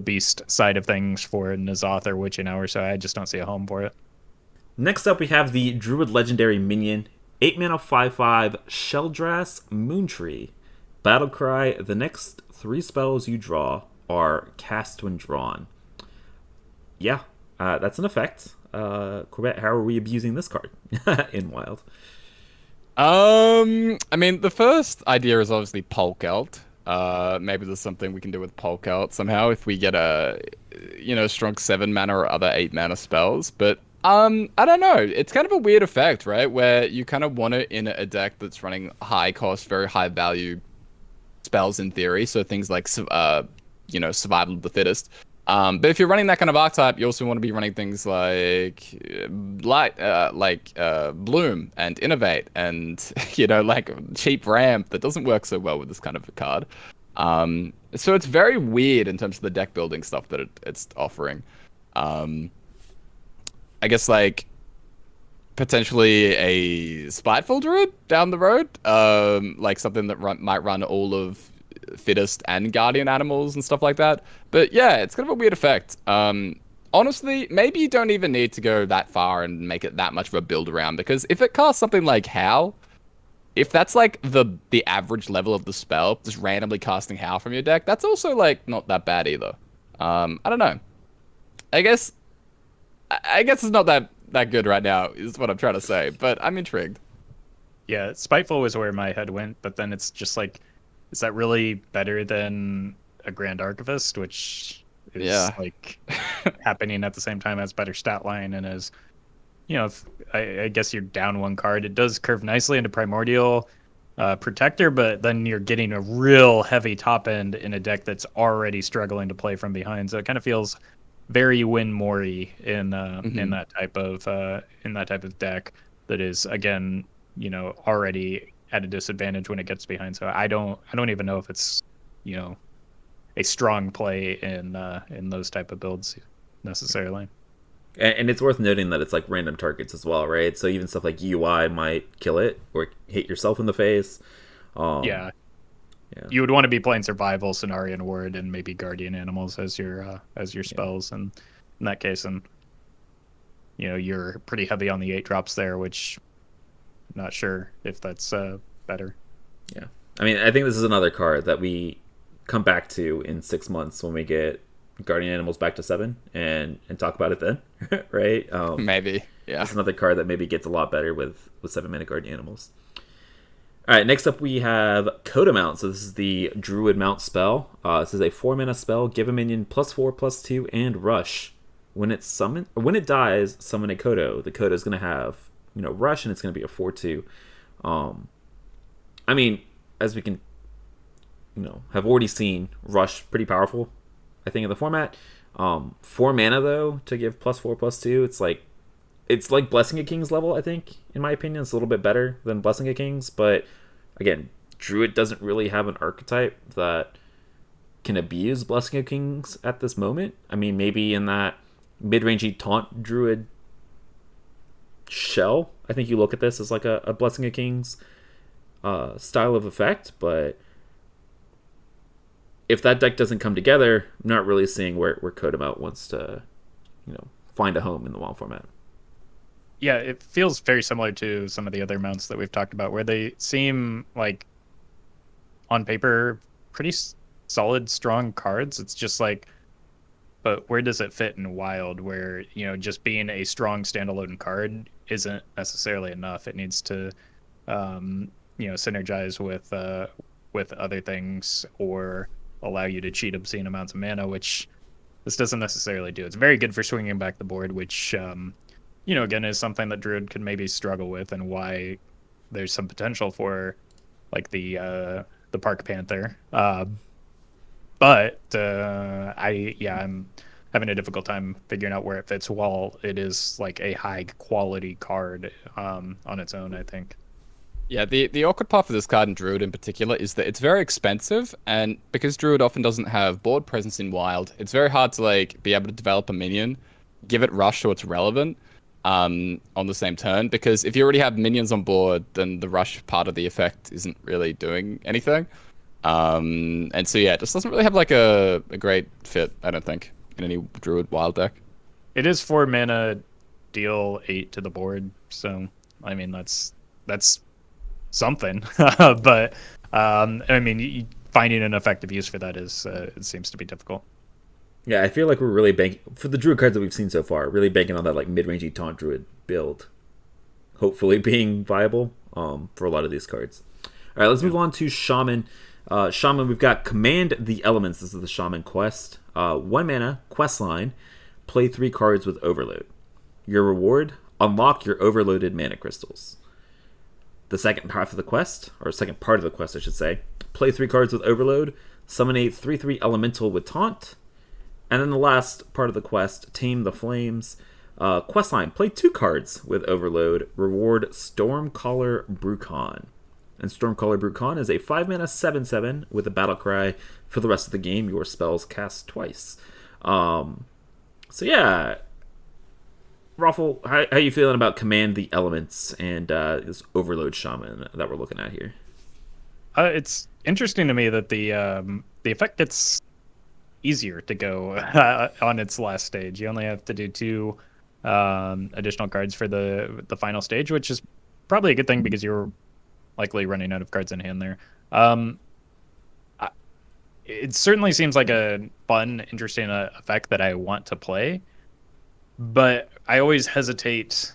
beast side of things for N'Zoth or Witching Hour, so I just don't see a home for it. Next up, we have the Druid Legendary Minion, 8-mana 5/5 Sheldras Moontree. Battlecry, the next 3 spells you draw are cast when drawn. Yeah, that's an effect. Corbett, how are we abusing this card in Wild? I mean, the first idea is obviously Polk Out. Maybe there's something we can do with Polk Out somehow if we get a, strong 7 mana or other 8 mana spells. But I don't know. It's kind of a weird effect, right? Where you kind of want it in a deck that's running high cost, very high value spells in theory. So things like, Survival of the Fittest. But if you're running that kind of archetype, you also want to be running things like Bloom and Innovate and, like cheap ramp that doesn't work so well with this kind of a card. So it's very weird in terms of the deck building stuff that it's offering. I guess, like, potentially a Spiteful Druid down the road, like something that might run all of Fittest and Guardian animals and stuff like that. But yeah, it's kind of a weird effect. Honestly, maybe you don't even need to go that far and make it that much of a build around, because if it casts something like Howl, if that's like the average level of the spell, just randomly casting Howl from your deck, that's also like not that bad either. I don't know. I guess it's not that good right now, is what I'm trying to say, but I'm intrigued. Yeah, Spiteful was where my head went, but then it's just like, is that really better than a Grand Archivist, which is like happening at the same time, as better stat line, and as, I guess you're down 1 card. It does curve nicely into Primordial Protector, but then you're getting a real heavy top end in a deck that's already struggling to play from behind. So it kind of feels very Win Mori in that type of deck that is, again, already at a disadvantage when it gets behind. So I don't even know if it's, a strong play in those type of builds necessarily. And it's worth noting that it's like random targets as well, right? So even stuff like UI might kill it or hit yourself in the face. Yeah. You would want to be playing Survival, Cenarian Ward, and maybe Guardian Animals as your spells, and in that case, and you're pretty heavy on the 8 drops there, which I'm not sure if that's better. Yeah, I mean, I think this is another card that we come back to in 6 months when we get Guardian Animals back to 7 and talk about it then, right? Maybe, yeah. It's another card that maybe gets a lot better with 7-mana Guardian Animals. All right, next up we have Coda Mount. So this is the Druid Mount spell. This is a 4-mana spell. Give a minion +4/+2 and Rush. When it dies, summon a Kodo. The Kodo is going to have Rush, and it's going to be a 4/2. I mean, as we can have already seen, Rush pretty powerful, I think, in the format. 4 mana though to give +4/+2. It's like Blessing of Kings level, I think, in my opinion. It's a little bit better than Blessing of Kings, but again, Druid doesn't really have an archetype that can abuse Blessing of Kings at this moment. I mean, maybe in that mid-rangey taunt Druid shell, I think you look at this as like a Blessing of Kings style of effect, but if that deck doesn't come together, I'm not really seeing where Coda Mount wants to find a home in the Wild format. Yeah, it feels very similar to some of the other mounts that we've talked about, where they seem like on paper pretty solid, strong cards. It's just like, but where does it fit in Wild? Where just being a strong standalone card isn't necessarily enough. It needs to, synergize with other things or allow you to cheat obscene amounts of mana, which this doesn't necessarily do. It's very good for swinging back the board, which again is something that Druid could maybe struggle with, and why there's some potential for like the Park Panther. But I'm having a difficult time figuring out where it fits. While it is like a high quality card on its own, I think. Yeah, the awkward part for this card in Druid in particular is that it's very expensive, and because Druid often doesn't have board presence in Wild, it's very hard to like be able to develop a minion, give it rush so it's relevant on the same turn, because if you already have minions on board, then the rush part of the effect isn't really doing anything. And so yeah, it just doesn't really have like a great fit, I don't think, in any Druid Wild deck. It is 4 mana, deal 8 to the board, so I mean that's something. But I mean, finding an effective use for that is it seems to be difficult. Yeah, I feel like we're really banking for the Druid cards that we've seen so far. Really banking on that like mid-rangey taunt Druid build, hopefully being viable for a lot of these cards. All right, let's move on to Shaman. Shaman, we've got Command the Elements. This is the Shaman quest. 1 mana quest line. Play 3 cards with Overload. Your reward: unlock your overloaded mana crystals. The second half of the quest, or second part of the quest, I should say. Play 3 cards with Overload. Summon a 3/3 Elemental with Taunt. And then the last part of the quest, Tame the Flames. Questline: play 2 cards with Overload. Reward Stormcaller Brucon. And Stormcaller Brucon is a 5 mana 7/7 with a battle cry. For the rest of the game, your spells cast twice. So yeah, Roffle, how you feeling about Command the Elements and this Overload Shaman that we're looking at here? It's interesting to me that the effect gets easier to go on its last stage. You only have to do 2 additional cards for the final stage, which is probably a good thing because you're likely running out of cards in hand there. It certainly seems like a fun, interesting effect that I want to play, but I always hesitate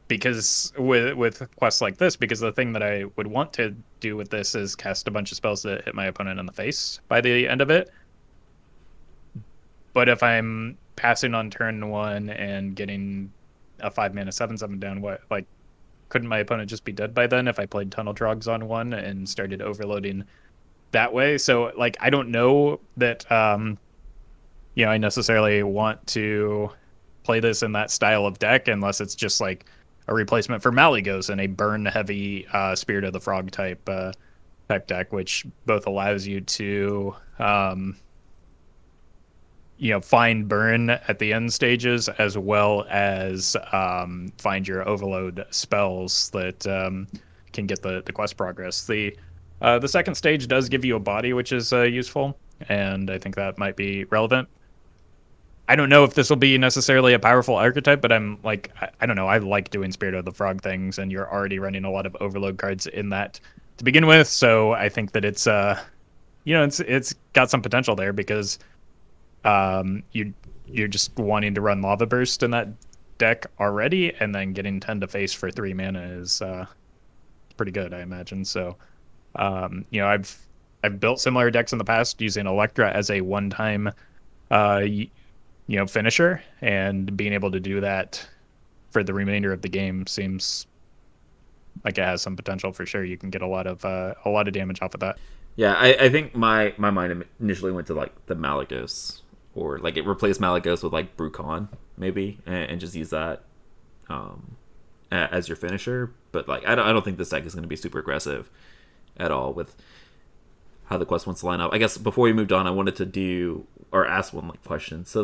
because with quests like this, because the thing that I would want to do with this is cast a bunch of spells that hit my opponent in the face by the end of it. But if I'm passing on turn 1 and getting a 5 mana 7/7 down, couldn't my opponent just be dead by then if I played Tunnel Trogs on 1 and started overloading that way? So like, I don't know that I necessarily want to play this in that style of deck unless it's just like a replacement for Malygos in a burn heavy Spirit of the Frog type deck, which both allows you to find burn at the end stages, as well as find your overload spells that can get the quest progress. The second stage does give you a body, which is useful, and I think that might be relevant. I don't know if this will be necessarily a powerful archetype, but I'm like, I don't know. I like doing Spirit of the Frog things, and you're already running a lot of overload cards in that to begin with. So I think that it's it's got some potential there, because you're just wanting to run Lava Burst in that deck already, and then getting 10 to face for 3 mana is pretty good, I imagine. So I've built similar decks in the past using Electra as a one-time finisher, and being able to do that for the remainder of the game seems like it has some potential for sure. You can get a lot of damage off of that. Yeah, I think my mind initially went to like the Malygos, or like it replaced Malygos with like Brucon maybe, and just use that as your finisher. But like I don't think this deck is going to be super aggressive at all with how the quest wants to line up. I guess before we moved on, I wanted to do or ask one like question. So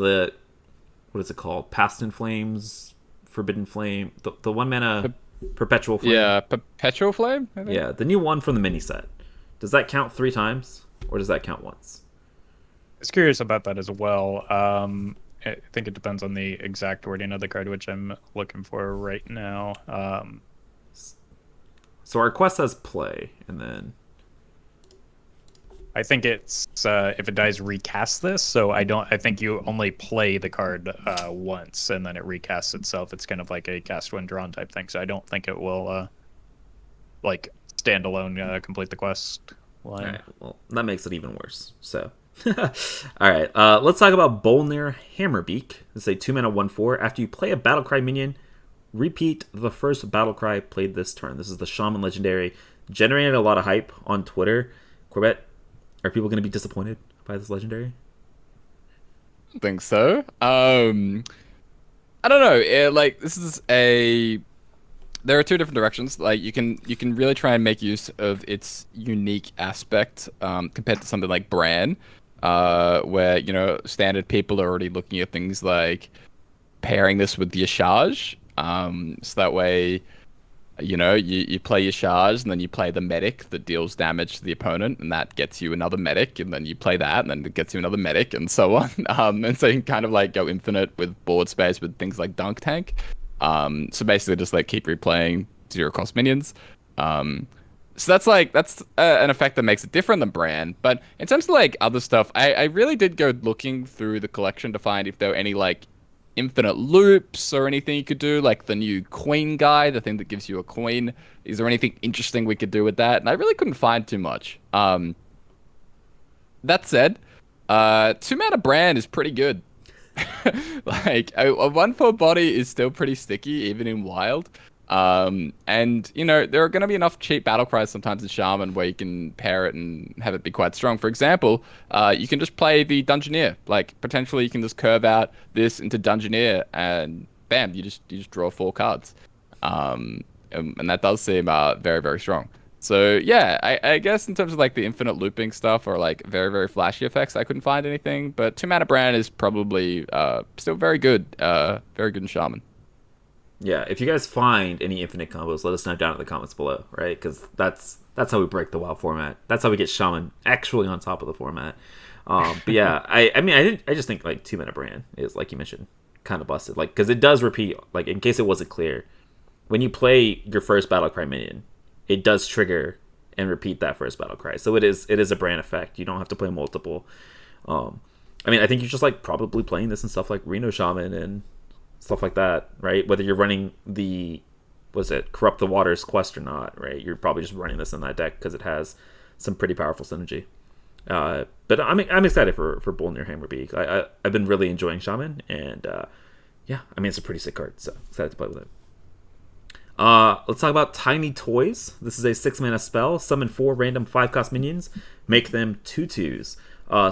what is it called? Past in Flames, Forbidden Flame, the 1 mana Perpetual Flame. Yeah, Perpetual Flame, I think. Yeah, the new one from the mini set. Does that count 3 times, or does that count once? I was curious about that as well. I think it depends on the exact wording of the card, which I'm looking for right now. So our quest says play, and then I think it's if it dies, recast this. So I think you only play the card once, and then it recasts itself. It's kind of like a cast when drawn type thing. So I don't think it will like stand alone complete the quest line. all right, well, that makes it even worse. So, all right, let's talk about Bolnir Hammerbeak. This is a 2-mana 1/4. After you play a Battlecry minion, repeat the first Battlecry played this turn. This is the Shaman legendary. Generated a lot of hype on Twitter. Corbett, are people going to be disappointed by this legendary? I think so. I don't know. Like this is a. There are two different directions. Like you can really try and make use of its unique aspect compared to something like Bran, where standard people are already looking at things like pairing this with Yashaj. So that way, you play your charge, and then you play the medic that deals damage to the opponent, and that gets you another medic, and then you play that, and then it gets you another medic, and so on. And so you can kind of like go infinite with board space with things like Dunk Tank. So basically just like keep replaying 0-cost minions. So that's an effect that makes it different than Bran. But in terms of like other stuff, I really did go looking through the collection to find if there were any like infinite loops or anything you could do, like the new Queen guy, the thing that gives you a queen. Is there anything interesting we could do with that? And I really couldn't find too much. That said, 2-mana Bran is pretty good. Like a 1/4 body is still pretty sticky, even in Wild. And there are going to be enough cheap battle cries sometimes in Shaman where you can pair it and have it be quite strong. For example, you can just play the Dungeoneer. Like potentially you can just curve out this into Dungeoneer, and bam, you just draw 4 cards. And that does seem very, very strong. So yeah, I guess in terms of like the infinite looping stuff or like very, very flashy effects, I couldn't find anything. But 2-mana Bran is probably still very good in Shaman. Yeah, if you guys find any infinite combos, let us know down in the comments below, right? Because that's how we break the WoW format. That's how we get Shaman actually on top of the format. But yeah, I just think like 2-mana Bran is, like you mentioned, kind of busted. Like because it does repeat. Like in case it wasn't clear, when you play your first Battlecry minion, it does trigger and repeat that first Battlecry. So it is a Bran effect. You don't have to play multiple. I think you're just like probably playing this and stuff like Reno Shaman and stuff like that, right? Whether you're running the Corrupt the Waters quest or not, right? You're probably just running this in that deck because it has some pretty powerful synergy. But I'm excited for Bolnir Hammerbeak. I've been really enjoying Shaman, and it's a pretty sick card, so excited to play with it. Let's talk about Tiny Toys. This is a 6-mana spell. Summon 4 random 5-cost minions. Make them 2/2s.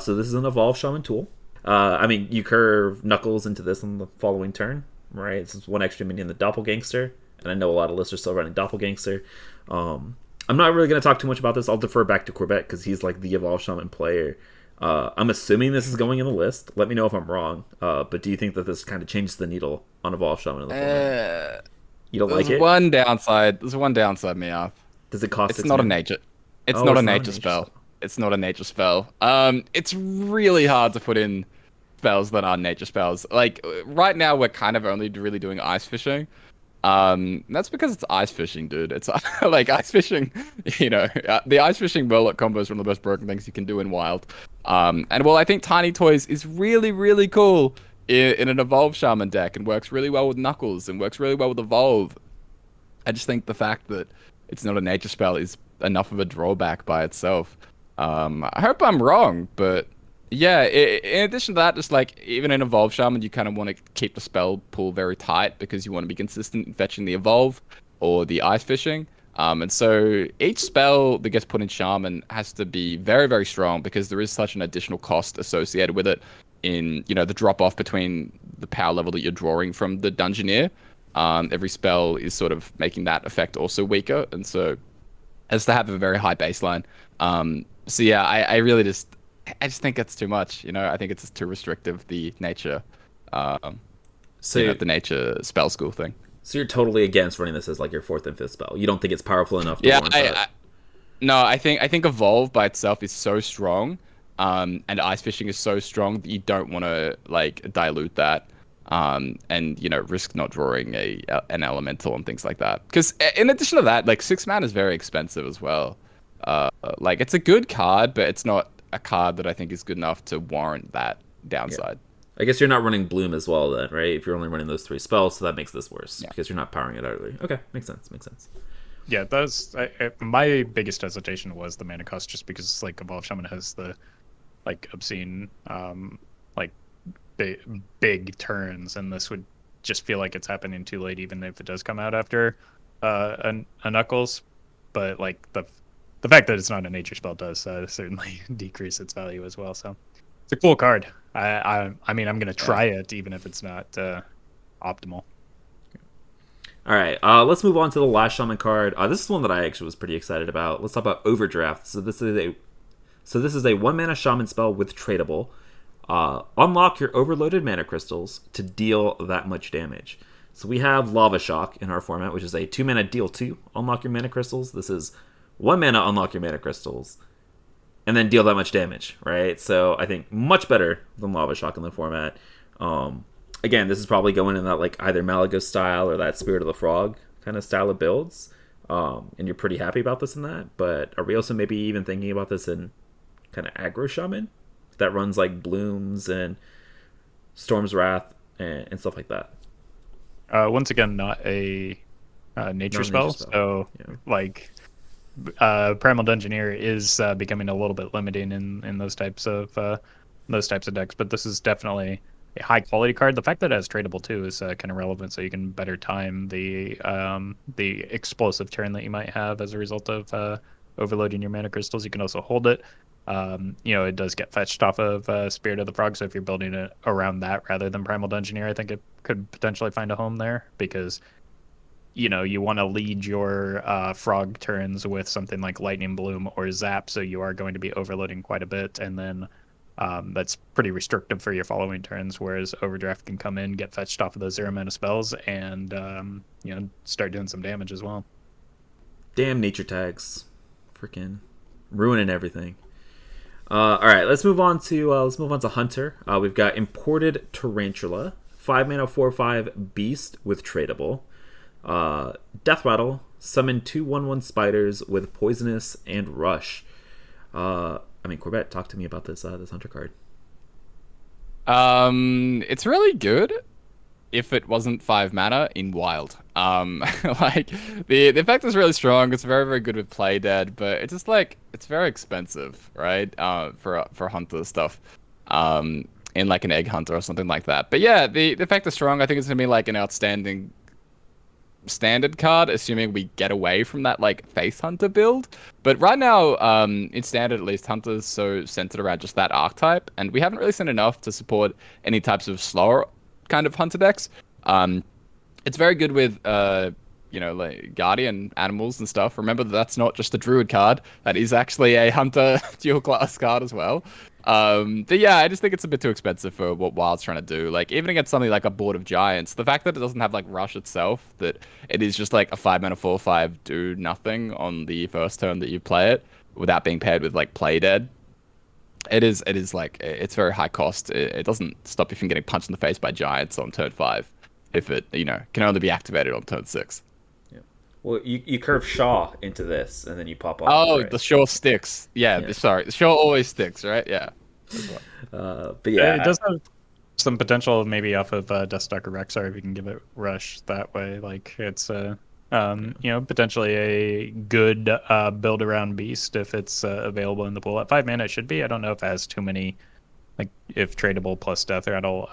So this is an Evolve Shaman tool. You curve Knuckles into this on the following turn, right? This is 1 extra minion, the Doppelgangster, and I know a lot of lists are still running Doppelgangster. I'm not really going to talk too much about this. I'll defer back to Corbett because he's like the Evolve Shaman player. I'm assuming this is going in the list. Let me know if I'm wrong. But do you think that this kind of changes the needle on Evolve Shaman in the format? You don't like it? There's one downside, Meowth. Does it cost? It's not a nature. It's not a nature spell. It's not a nature spell. It's really hard to put in spells that are nature spells. Like right now, we're kind of only really doing ice fishing. That's because it's ice fishing, dude. It's like ice fishing. The ice fishing Warlock combo is one of the most broken things you can do in Wild. I think Tiny Toys is really, really cool in an Evolve Shaman deck and works really well with Knuckles and works really well with Evolve. I just think the fact that it's not a nature spell is enough of a drawback by itself. I hope I'm wrong, but yeah, in addition to that, just like even in Evolve Shaman, you kind of want to keep the spell pool very tight because you want to be consistent in fetching the Evolve or the ice fishing. And so each spell that gets put in Shaman has to be very, very strong because there is such an additional cost associated with it in, the drop off between the power level that you're drawing from the Dungeoneer. Every spell is sort of making that effect also weaker. And so it has to have a very high baseline. So yeah, I just think it's too much. I think it's just too restrictive, the nature, the nature spell school thing. So you're totally against running this as like your 4th and 5th spell. You don't think it's powerful enough to yeah, warrant that? No, I think Evolve by itself is so strong and ice fishing is so strong that you don't want to like dilute that, and risk not drawing an elemental and things like that. Because in addition to that, like 6 mana is very expensive as well. Like it's a good card, but it's not a card that I think is good enough to warrant that downside. I guess you're not running Bloom as well then, right? If you're only running those 3 spells, so that makes this worse because you're not powering it early. Okay, makes sense. Yeah, that's my biggest hesitation was the mana cost, just because like Evolved Shaman has the like obscene like big turns, and this would just feel like it's happening too late, even if it does come out after a Knuckles. But like the fact that it's not a nature spell does certainly decrease its value as well. So it's a cool card. I mean, I'm gonna try it even if it's not optimal. All right, let's move on to the last Shaman card. This is one that I actually was pretty excited about. Let's talk about Overdraft. So this is a 1-mana Shaman spell with tradable. Unlock your overloaded mana crystals to deal that much damage. So we have Lava Shock in our format, which is a 2-mana deal 2. Unlock your mana crystals. This is 1 mana unlock your mana crystals, and then deal that much damage, right? So I think much better than Lava Shock in the format. Again, this is probably going in that like either Malagos style or that Spirit of the Frog kind of style of builds. And you're pretty happy about this in that. But are we also maybe even thinking about this in kind of aggro Shaman that runs like Blooms and Storm's Wrath and stuff like that? Once again, not a nature spell. So like Primal Dungeoneer is becoming a little bit limiting in those types of decks. But this is definitely a high quality card. The fact that it has tradable too is kind of relevant, so you can better time the explosive turn that you might have as a result of overloading your mana crystals. You can also hold it. It does get fetched off of Spirit of the Frog, so if you're building it around that rather than Primal Dungeoneer, I think it could potentially find a home there, because you want to lead your frog turns with something like Lightning Bloom or Zap, so you are going to be overloading quite a bit, and then that's pretty restrictive for your following turns, whereas Overdraft can come in, get fetched off of those 0 mana spells, and start doing some damage as well. Damn nature tags, freaking ruining everything. All right, let's move on to Hunter. We've got Imported Tarantula, 5 mana 4/5 beast with tradable. Death Rattle, summon 2 1/1 spiders with poisonous and rush. Corbett, talk to me about this Hunter card. It's really good if it wasn't 5 mana in Wild. Like the effect is really strong. It's very, very good with Play Dead, but it's just like it's very expensive, right? For Hunter stuff. In like an Egg Hunter or something like that. But yeah, the effect is strong. I think it's gonna be like an outstanding standard card, assuming we get away from that like Face Hunter build. But right now, in standard at least, Hunter's so centered around just that archetype, and we haven't really seen enough to support any types of slower kind of Hunter decks. It's very good with like Guardian animals and stuff. Remember that's not just a Druid card, that is actually a Hunter dual class card as well. But yeah, I just think it's a bit too expensive for what Wild's trying to do. Like, even against something like a Board of Giants, the fact that it doesn't have like Rush itself, that it is just like a 5 mana 4/5 do nothing on the first turn that you play it without being paired with like Play Dead. It is like, it's very high cost. It doesn't stop you from getting punched in the face by Giants on turn 5 if it, can only be activated on turn 6. Well, you curve Shaw into this, and then you pop off. Oh, the Shaw sticks. Yeah. Sorry. The Shaw always sticks, right? Yeah. But yeah. It does have some potential maybe off of Deathstalker Rexar if you can give it Rush that way. Like, it's potentially a good build around Beast if it's available in the pool. At 5 mana it should be. I don't know if it has too many, like, if tradable plus Death Rattle.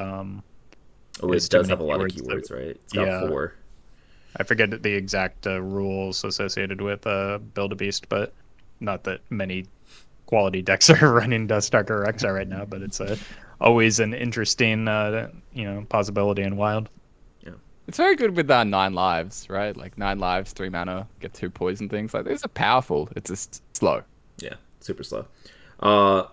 It does have a lot of keywords, right? It's got 4. I forget the exact rules associated with Build a Beast, but not that many quality decks are running Deathstalker Rexar right now, but it's always an interesting possibility in Wild. Yeah. It's very good with 9 lives, right? Like 9 lives, 3 mana, get 2 poison things. Like, these are powerful. It's just slow. Yeah, super slow.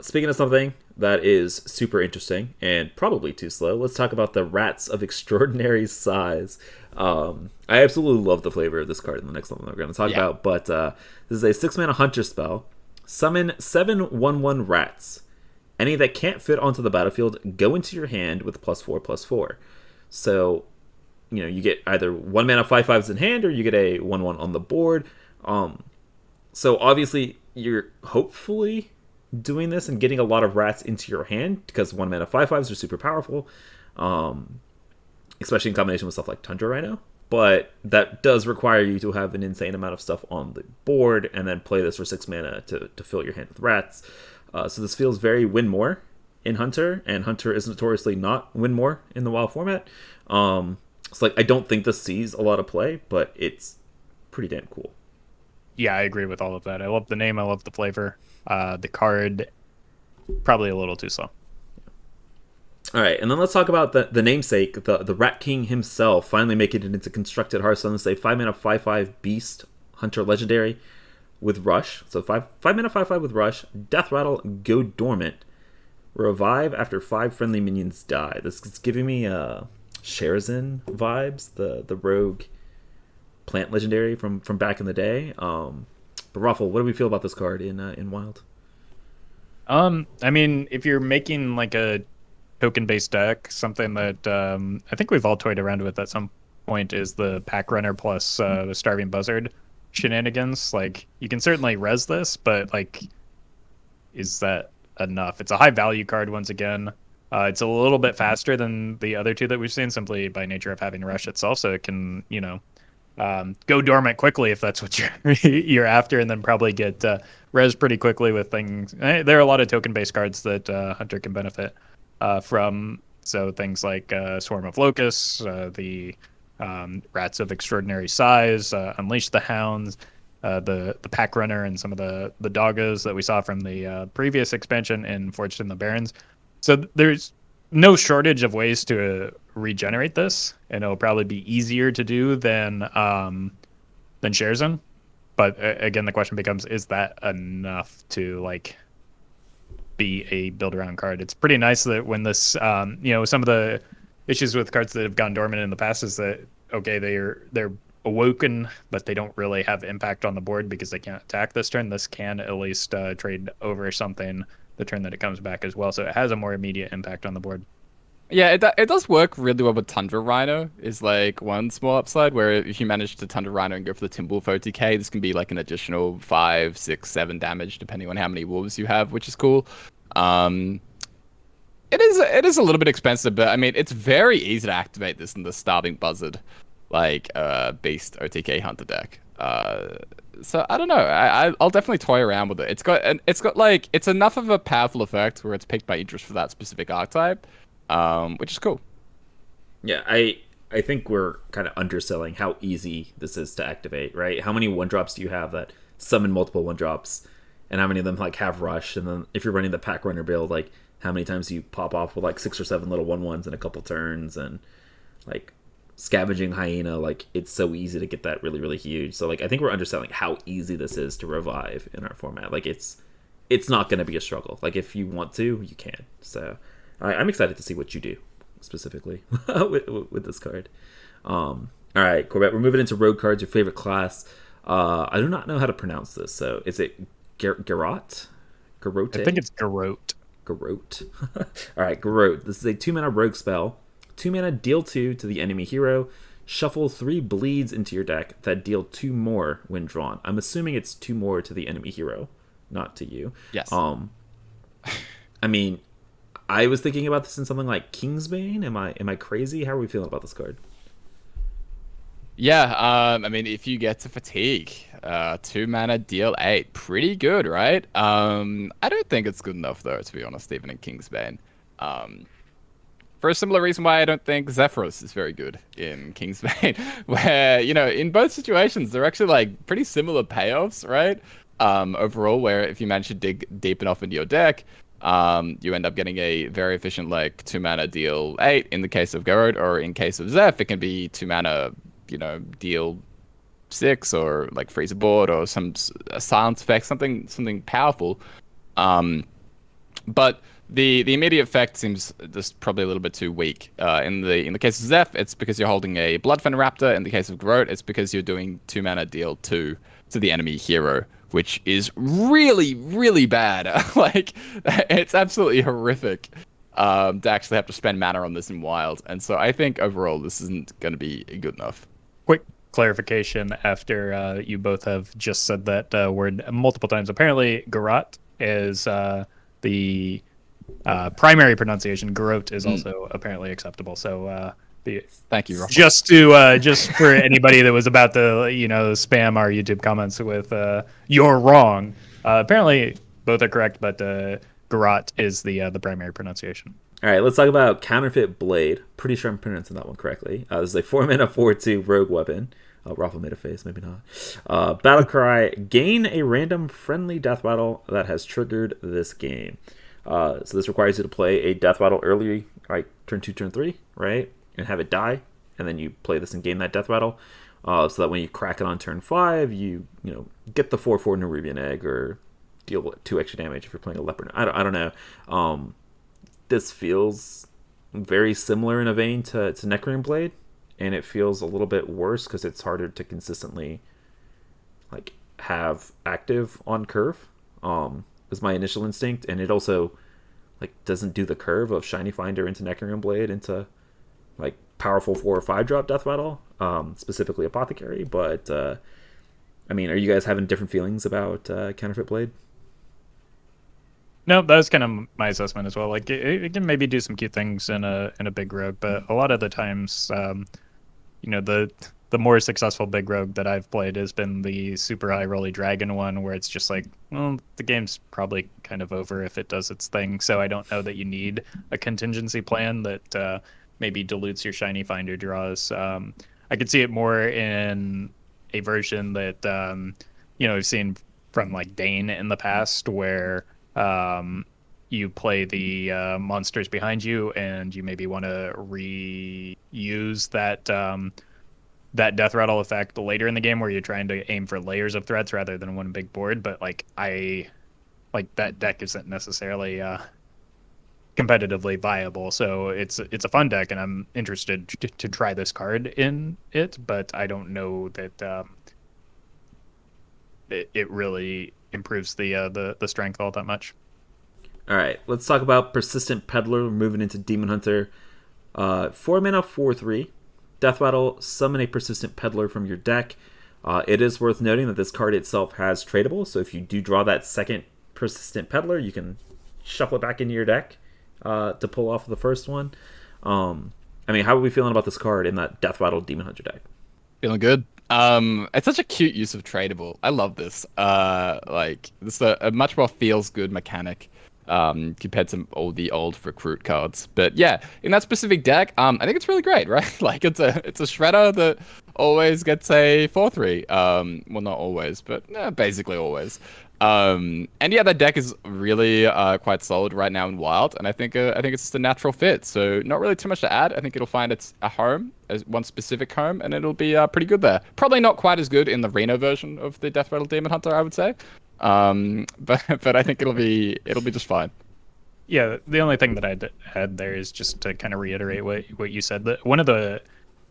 Speaking of something that is super interesting and probably too slow, let's talk about the Rats of Extraordinary Size. I absolutely love the flavor of this card in the next one we're going to talk about, but this is a 6 mana Hunter spell. Summon 7 1/1 rats. Any that can't fit onto the battlefield go into your hand with +4/+4. So, you get either 1 mana 5/5s in hand, or you get a 1/1 on the board. So obviously you're hopefully doing this and getting a lot of rats into your hand, because 1 mana 5/5s are super powerful, especially in combination with stuff like Tundra Rhino. But that does require you to have an insane amount of stuff on the board, and then play this for 6 mana to fill your hand with rats. So this feels very win more in Hunter, and Hunter is notoriously not win more in the WoW format. So I don't think this sees a lot of play, but it's pretty damn cool. Yeah, I agree with all of that. I love the name. I love the flavor. The card, probably a little too slow. All right, and then let's talk about the namesake, the Rat King himself, finally making it into constructed Hearthstone. It's a 5 mana 5/5 Beast Hunter Legendary with Rush. So 5 mana 5/5 with Rush. Death Rattle, go dormant. Revive after 5 friendly minions die. This is giving me Sherazin vibes, the rogue plant legendary from back in the day. But Roffle, what do we feel about this card in Wild? I mean, if you're making like a token-based deck, something that I think we've all toyed around with at some point is the Pack Runner plus the Starving Buzzard shenanigans. Like, you can certainly res this, but like, is that enough? It's a high value card once again. It's a little bit faster than the other two that we've seen, simply by nature of having Rush itself, so it can, go dormant quickly if that's what you're after, and then probably get res pretty quickly with things. There are a lot of token-based cards that Hunter can benefit from. So things like Swarm of Locusts, the Rats of Extraordinary Size, Unleash the Hounds, the Pack Runner, and some of the doggos that we saw from the previous expansion in Forged in the Barrens. So there's no shortage of ways to regenerate this, and it'll probably be easier to do than Sherazin. But again, the question becomes: is that enough to be a build around card? It's pretty nice that when this, some of the issues with cards that have gone dormant in the past is that they're awoken, but they don't really have impact on the board because they can't attack this turn. This can at least trade over something the turn that it comes back as well, so it has a more immediate impact on the board. Yeah, it does work really well with Tundra Rhino, is one small upside, where if you manage to Tundra Rhino and go for the Timberwolf OTK, this can be an additional 5, 6, 7 damage, depending on how many wolves you have, which is cool. It is a little bit expensive, but I mean, it's very easy to activate this in the Starving Buzzard, Beast OTK Hunter deck. So I don't know. I'll definitely toy around with it. It's enough of a powerful effect where it's picked by interest for that specific archetype, which is cool. Yeah, I think we're kind of underselling how easy this is to activate, right? How many 1-drops do you have that summon multiple 1-drops, and how many of them have Rush? And then if you're running the Pack Runner build, how many times do you pop off with 6 or 7 little 1/1s in a couple turns, and Scavenging Hyena, it's so easy to get that really, really huge. So I think we're underselling how easy this is to revive in our format. It's not going to be a struggle. If you want to, you can. So I'm excited to see what you do specifically with this card. All right, Corbett, we're moving into rogue cards, your favorite class. I do not know how to pronounce this. So is it Garrote? Garrote? I think it's Garrote. Garrote. All right, Garrote. This is a 2-mana rogue spell. 2 mana, deal 2 to the enemy hero. Shuffle 3 bleeds into your deck that deal 2 more when drawn. I'm assuming it's 2 more to the enemy hero, not to you. Yes. I mean, I was thinking about this in something like Kingsbane. Am I crazy? How are we feeling about this card? Yeah, I mean, if you get to Fatigue, 2 mana, deal 8, pretty good, right? I don't think it's good enough, though, to be honest, even in Kingsbane. For a similar reason why I don't think Zephyros is very good in Kingsbane, where, in both situations, they're actually, pretty similar payoffs, right? Overall, where if you manage to dig deep enough into your deck, you end up getting a very efficient, 2 mana, deal 8 in the case of Garrote, or in case of Zeph, it can be 2 mana, deal 6, or, freeze a board, or a silence effect, something powerful. But the immediate effect seems just probably a little bit too weak. In the case of Zeph, it's because you're holding a Bloodfen Raptor. In the case of Garrote, it's because you're doing 2 mana, deal 2 to the enemy hero which is really, really bad. Like, it's absolutely horrific to actually have to spend mana on this in Wild. And so I think overall this isn't going to be good enough. Quick clarification after you both have just said that word multiple times. Apparently, Garrote is the primary pronunciation. Garrote is also apparently acceptable. So Thank you, Roffle. just for anybody that was about to spam our YouTube comments with "you're wrong." Apparently, both are correct, but Garrote is the primary pronunciation. All right, let's talk about Counterfeit Blade. Pretty sure I'm pronouncing that one correctly. This is a 4-mana 4/2 rogue weapon. Roffle made a face, maybe not. Battle Cry. Gain a random friendly death battle that has triggered this game. So this requires you to play a death battle early, right, turn 2, turn 3, right? And have it die, and then you play this and gain that death battle. So that when you crack it on turn 5, you get the 4/4 Nerubian Egg, or deal 2 extra damage if you're playing a Leopard. I don't know. This feels very similar in a vein to Necron Blade, and it feels a little bit worse because it's harder to consistently have active on curve. Is my initial instinct, and it also doesn't do the curve of Shiny Finder into Necron Blade into powerful 4 or 5 drop death battle, specifically Apothecary. But I mean, are you guys having different feelings about Counterfeit Blade? No, that was kind of my assessment as well. Like it can maybe do some cute things in a big rogue, but a lot of the times, the more successful big rogue that I've played has been the super high rolly dragon one, where it's just well, the game's probably kind of over if it does its thing. So I don't know that you need a contingency plan that maybe dilutes your Shiny Finder draws. I could see it more in a version that we've seen from Dane in the past, where you play the monsters behind you, and you maybe want to reuse that death rattle effect later in the game, where you're trying to aim for layers of threats rather than one big board. But that deck isn't necessarily competitively viable, so it's a fun deck, and I'm interested to try this card in it, but I don't know that it really improves the strength all that much. All right, let's talk about Persistent Peddler. We're moving into Demon Hunter. 4-mana 4/3. Death Battle. Summon a Persistent Peddler from your deck. It is worth noting that this card itself has tradable, so if you do draw that second Persistent Peddler, you can shuffle it back into your deck to pull off the first one. I mean, how are we feeling about this card in that Death Battle Demon Hunter deck? Feeling good. It's such a cute use of tradable. I love this. This is a much more feels good mechanic compared to all the old recruit cards. But yeah, in that specific deck, I think it's really great, right? It's a shredder that always gets a 4/3. Well, not always, but basically always. And yeah, that deck is really quite solid right now in Wild, and I think it's just a natural fit. So not really too much to add. I think it'll find its a home, as one specific home, and it'll be pretty good there. Probably not quite as good in the Reno version of the Death Rattle Demon Hunter, I would say. But I think it'll be just fine. Yeah, the only thing that I'd add there is just to kind of reiterate what you said. That one of the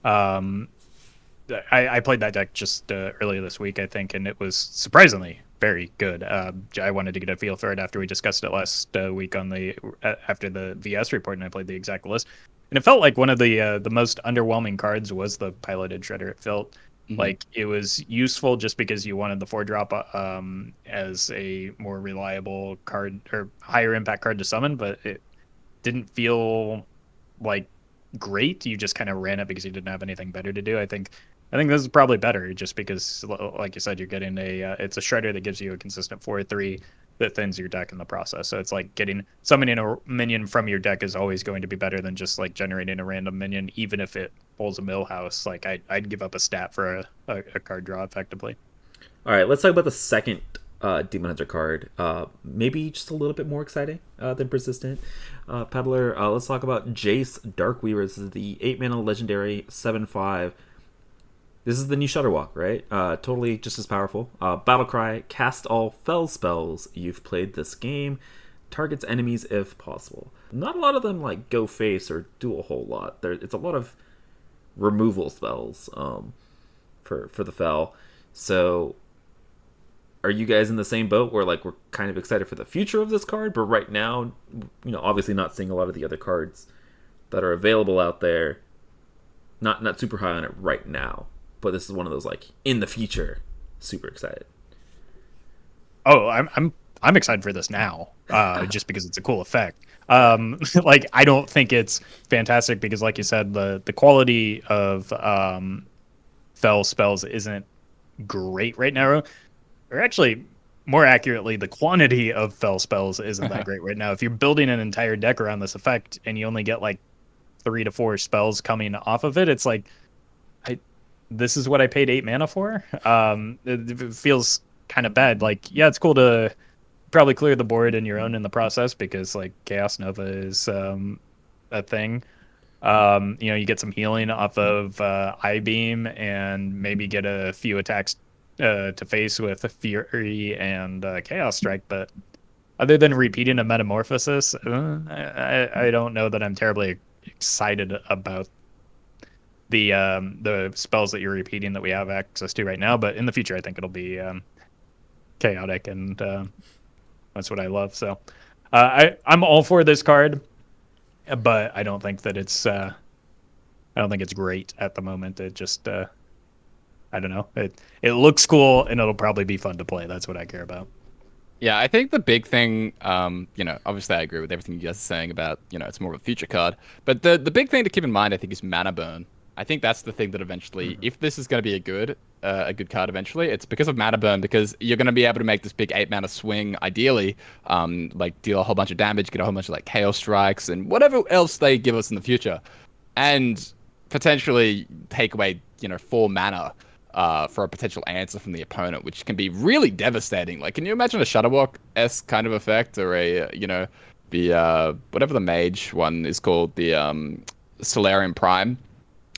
I played that deck just earlier this week, I think, and it was surprisingly very good. I wanted to get a feel for it after we discussed it last week on after the VS report, and I played the exact list, and it felt like one of the most underwhelming cards was the Piloted Shredder. It felt like it was useful just because you wanted the 4-drop as a more reliable card or higher impact card to summon, but it didn't feel great. You just kind of ran it because you didn't have anything better to do. I think this is probably better just because, like you said, you're getting it's a shredder that gives you a consistent 4/3 that thins your deck in the process. So it's summoning a minion from your deck is always going to be better than just generating a random minion, even if it pulls a millhouse. I'd give up a stat for a card draw effectively. All right, let's talk about the second Demon Hunter card. Maybe just a little bit more exciting than Persistent Peddler. Let's talk about Jace Darkweaver. This is the 8-mana legendary 7/5. This is the new Shutterwalk, right? Totally just as powerful. Battle Cry, cast all fell spells you've played this game. Targets enemies if possible. Not a lot of them go face or do a whole lot. It's a lot of removal spells for the fell. So are you guys in the same boat where like we're kind of excited for the future of this card, but right now, obviously not seeing a lot of the other cards that are available out there. Not super high on it right now, but this is one of those like in the future, super excited. Oh, I'm excited for this now, just because it's a cool effect. Like I don't think it's fantastic because, like you said, the quality of fell spells isn't great right now. Or actually, more accurately, the quantity of fell spells isn't that great right now. If you're building an entire deck around this effect and you only get like 3 to 4 spells coming off of it, it's like, this is what I paid 8 mana for. It feels kind of bad. Like, yeah, it's cool to probably clear the board in your own in the process because like Chaos Nova is a thing. You get some healing off of Eye Beam and maybe get a few attacks to face with Fury and Chaos Strike, but other than repeating a Metamorphosis, I don't know that I'm terribly excited about the spells that you're repeating that we have access to right now. But in the future, I think it'll be chaotic, and that's what I love. So I'm all for this card, but I don't think that it's great at the moment. It just I don't know. It looks cool, and it'll probably be fun to play. That's what I care about. Yeah, I think the big thing, obviously I agree with everything you guys are saying about, it's more of a future card. But the big thing to keep in mind, I think, is mana burn. I think that's the thing that eventually, if this is going to be a good card eventually, it's because of mana burn, because you're going to be able to make this big 8 mana swing, ideally, like deal a whole bunch of damage, get a whole bunch of like Chaos Strikes, and whatever else they give us in the future. And potentially take away, 4 mana. For a potential answer from the opponent, which can be really devastating. Like, can you imagine a Shutterwalk-esque kind of effect, or the whatever the mage one is called, the Solarium Prime,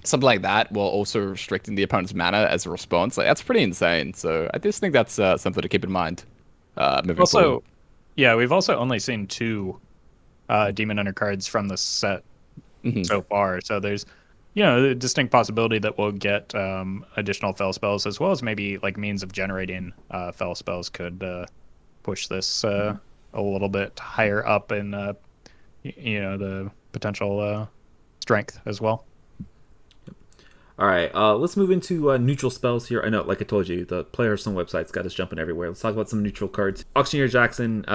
something like that, while also restricting the opponent's mana as a response? Like, that's pretty insane. So I just think that's something to keep in mind. Moving forward. Yeah, we've also only seen 2 Demon Hunter cards from the set so far. So there's the distinct possibility that we'll get additional fell spells, as well as maybe like means of generating fell spells could push this a little bit higher up in the potential strength as well. All right, let's move into neutral spells here. I know, like I told you, the Player Some website's got us jumping everywhere. Let's talk about some neutral cards. Auctioneer Jackson,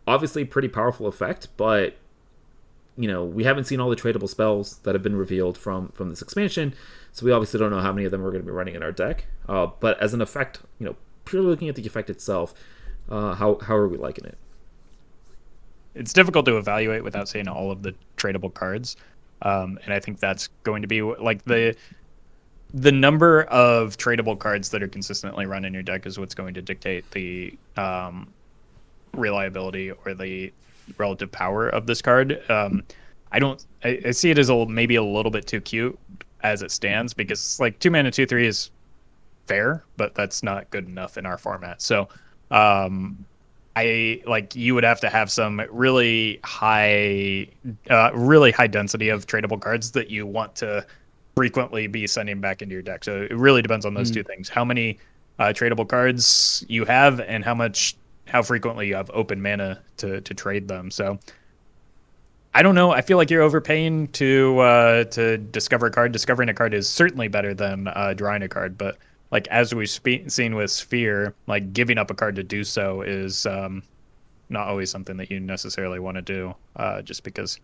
obviously pretty powerful effect, but we haven't seen all the tradable spells that have been revealed from this expansion, so we obviously don't know how many of them we're going to be running in our deck. But as an effect, purely looking at the effect itself, how are we liking it? It's difficult to evaluate without seeing all of the tradable cards, and I think that's going to be like the number of tradable cards that are consistently run in your deck is what's going to dictate the reliability or the relative power of this card. I see it as maybe a little bit too cute as it stands, because like 2 mana 2/3 is fair, but that's not good enough in our format. So you would have to have some really high density of tradable cards that you want to frequently be sending back into your deck. So it really depends on those 2 things: how many tradable cards you have, and how frequently you have open mana to trade them. So I don't know. I feel like you're overpaying to discover a card. Discovering a card is certainly better than drawing a card, but like as we've seen with Sphere, like giving up a card to do so is not always something that you necessarily want to do, just because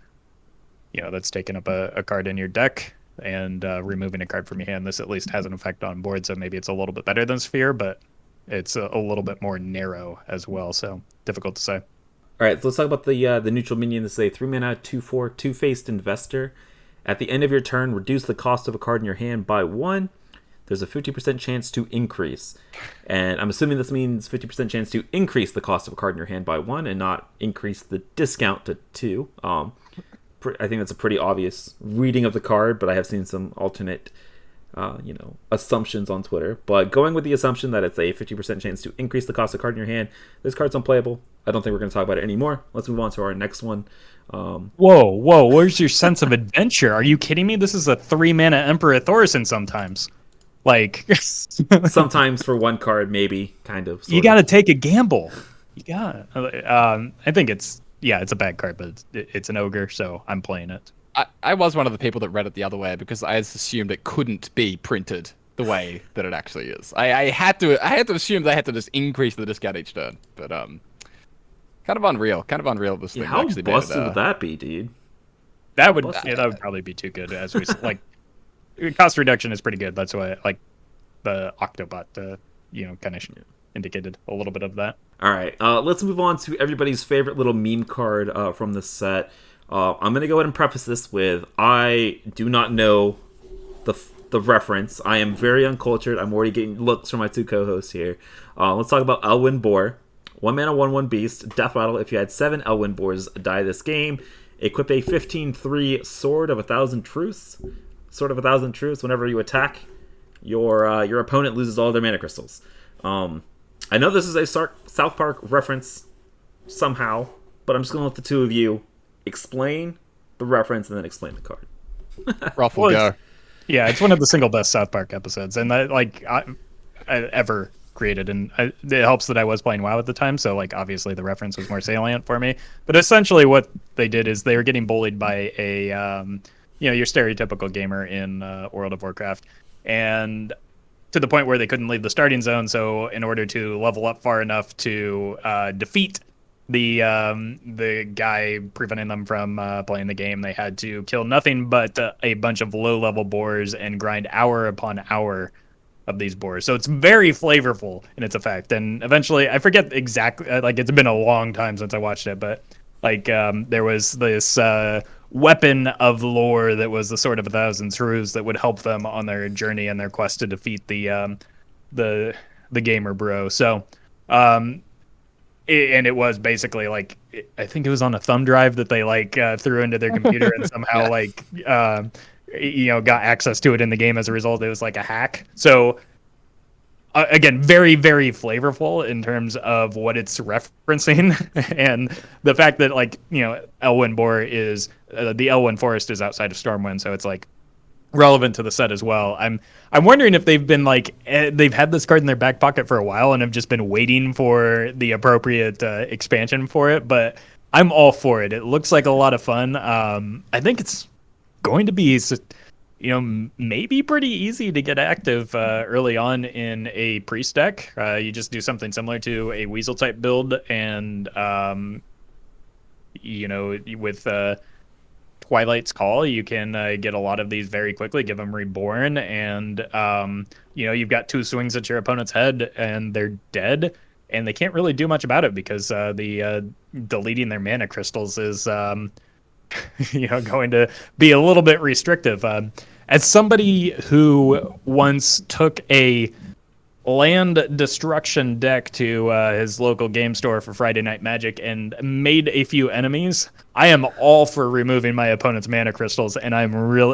that's taking up a card in your deck and removing a card from your hand. This at least has an effect on board, so maybe it's a little bit better than Sphere, but it's a little bit more narrow as well, so difficult to say. All right, so let's talk about the neutral minion. This is a 3 mana 2/4 two-faced investor. At the end of your turn, reduce the cost of a card in your hand by 1. There's a 50% chance to increase, and I'm assuming this means 50% chance to increase the cost of a card in your hand by 1 and not increase the discount to 2. I think that's a pretty obvious reading of the card, but I have seen some alternate assumptions on Twitter. But going with the assumption that it's a 50% chance to increase the cost of a card in your hand, this card's unplayable. I don't think we're going to talk about it anymore. Let's move on to our next one. Whoa, where's your sense of adventure? Are you kidding me? This is a 3 mana Emperor Thorson sometimes. Like, Sometimes for one card, maybe, kind of. you got to take a gamble. You got. I think it's a bad card, but it's an ogre, so I'm playing it. I was one of the people that read it the other way because I assumed it couldn't be printed the way that it actually is. I had to assume they had to just increase the discount each turn, but kind of unreal. This thing How actually busted made it, would that be, dude? That would probably be too good. As we like, cost reduction is pretty good. That's why like the Octobot, kind of indicated a little bit of that. All right, let's move on to everybody's favorite little meme card from this set. I'm gonna go ahead and preface this with I do not know the reference. I am very uncultured. I'm already getting looks from my two co-hosts here. Let's talk about Elwyn Boar. 1 mana, 1/1 beast. Death rattle. If you had 7 Elwyn Boars die this game, equip a 15/3 Sword of 1,000 Truths. Sword of 1,000 Truths. Whenever you attack, your opponent loses all their mana crystals. I know this is a South Park reference somehow, but I'm just gonna let the two of you explain the reference and then explain the card. Roffle, go. Yeah, it's one of the single best South Park episodes, and I ever created, and it helps that I was playing WoW at the time, so like obviously the reference was more salient for me. But essentially, what they did is they were getting bullied by a your stereotypical gamer in World of Warcraft, and to the point where they couldn't leave the starting zone. So in order to level up far enough to defeat the guy preventing them from playing the game, they had to kill nothing but a bunch of low-level boars and grind hour upon hour of these boars. So it's very flavorful in its effect. And eventually, I forget exactly, like it's been a long time since I watched it, but like there was this weapon of lore that was the Sword of 1,000 Truths that would help them on their journey and their quest to defeat the gamer bro. So and it was basically like, I think it was on a thumb drive that they like threw into their computer and somehow got access to it in the game. As a result, it was like a hack. So again, very, very flavorful in terms of what it's referencing, and the fact that Elwyn Boar is the Elwyn Forest is outside of Stormwind, so it's like relevant to the set as well. I'm wondering if they've been they've had this card in their back pocket for a while and have just been waiting for the appropriate expansion for it. But I'm all for it. It looks like a lot of fun. I think it's going to be maybe pretty easy to get active early on in a priest deck. You just do something similar to a Weasel type build, and with Twilight's Call, you can get a lot of these very quickly, give them Reborn, and you've got 2 swings at your opponent's head and they're dead, and they can't really do much about it because the deleting their mana crystals is going to be a little bit restrictive. As somebody who once took a land destruction deck to his local game store for Friday Night Magic and made a few enemies, I am all for removing my opponent's mana crystals, and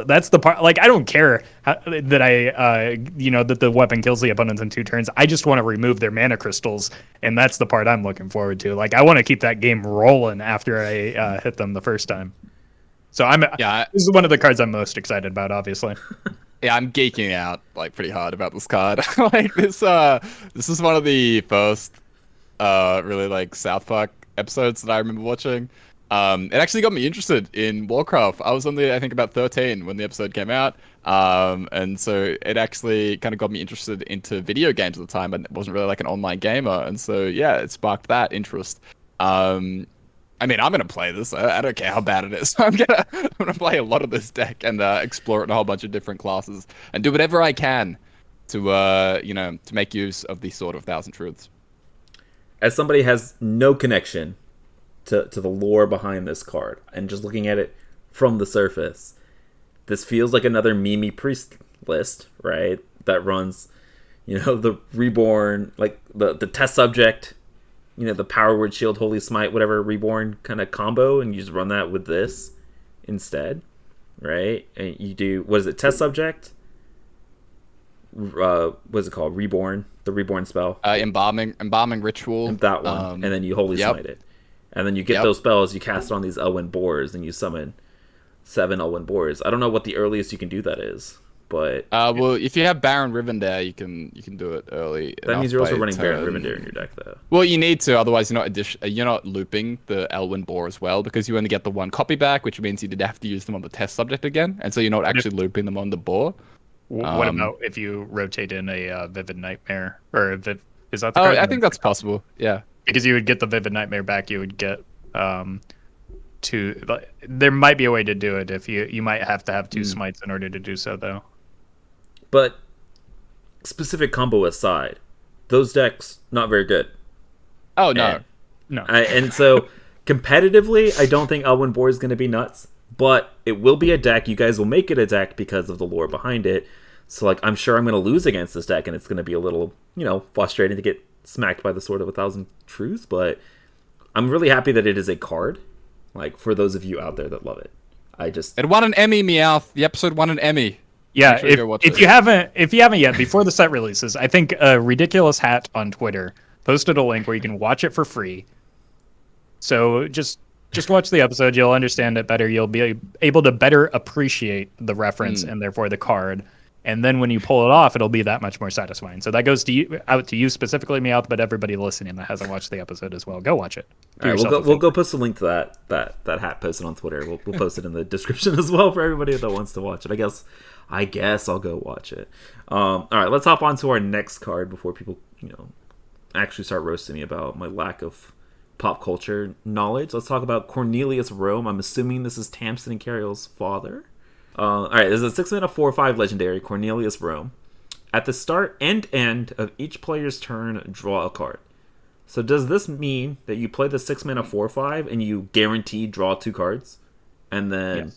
that's the part, I don't care that that the weapon kills the opponents in 2 turns. I just want to remove their mana crystals, and that's the part I'm looking forward to. I want to keep that game rolling after I hit them the first time. So this is one of the cards I'm most excited about, obviously. Yeah, I'm geeking out pretty hard about this card. This is one of the first really South Park episodes that I remember watching. It actually got me interested in Warcraft. I was only, I think, about 13 when the episode came out. And so it actually kind of got me interested into video games at the time, but it wasn't really an online gamer. And so yeah, it sparked that interest. I mean, I'm gonna play this. I don't care how bad it is. I'm gonna play a lot of this deck and explore it in a whole bunch of different classes and do whatever I can to to make use of the Sword of 1,000 Truths. As somebody has no connection to the lore behind this card, and just looking at it from the surface, this feels like another Mimi Priest list, right? That runs, the Reborn, the test subject, the Power Word, Shield, Holy Smite, whatever Reborn kind of combo, and you just run that with this instead, right? And you do, what is it, Test Subject? What is it called? Reborn, the Reborn spell. Embalming Ritual. That one, and then you Holy Smite it. And then you get those spells, you cast it on these Elwyn Boars, and you summon 7 Elwyn Boars. I don't know what the earliest you can do that is. But well, if you have Baron Riven there, you can do it early. that means you're also running Baron turn. Riven in your deck, though. Well, you need to, otherwise you're not looping the Elwyn Boar as well, because you only get the one copy back, which means you did have to use them on the test subject again, and so you're not actually looping them on the boar. What about if you rotate in a Vivid Nightmare or is that the Oh, card? I think that's possible. Yeah. Because you would get the Vivid Nightmare back. You would get there might be a way to do it if you might have to have 2 smites in order to do so, though. But specific combo aside, those decks not very good. Oh no, No. And so competitively, I don't think Elwyn Boar is going to be nuts, but it will be a deck. You guys will make it a deck because of the lore behind it. So like, I'm sure I'm going to lose against this deck, and it's going to be a little, frustrating to get smacked by the Sword of a Thousand Truths. But I'm really happy that it is a card. Like, for those of you out there that love it, it won an Emmy, Meowth. The episode won an Emmy. Yeah, if you haven't yet, before the set releases, I think Ridiculous Hat on Twitter posted a link where you can watch it for free. So just watch the episode, you'll understand it better. You'll be able to better appreciate the reference and therefore the card. And then when you pull it off, it'll be that much more satisfying. So that goes out to you specifically, Meowth, but everybody listening that hasn't watched the episode as well, go watch it. All right, we'll go post a link to that hat posted on Twitter. We'll post it in the description as well for everybody that wants to watch it. I guess I'll go watch it. All right, let's hop on to our next card before people, actually start roasting me about my lack of pop culture knowledge. Let's talk about Cornelius Rome. I'm assuming this is Tamsin and Cariel's father. All right, this is a 6-mana 4/5 legendary, Cornelius Rome. At the start and end of each player's turn, draw a card. So does this mean that you play the 6-mana 4/5 and you guarantee draw 2 cards? And then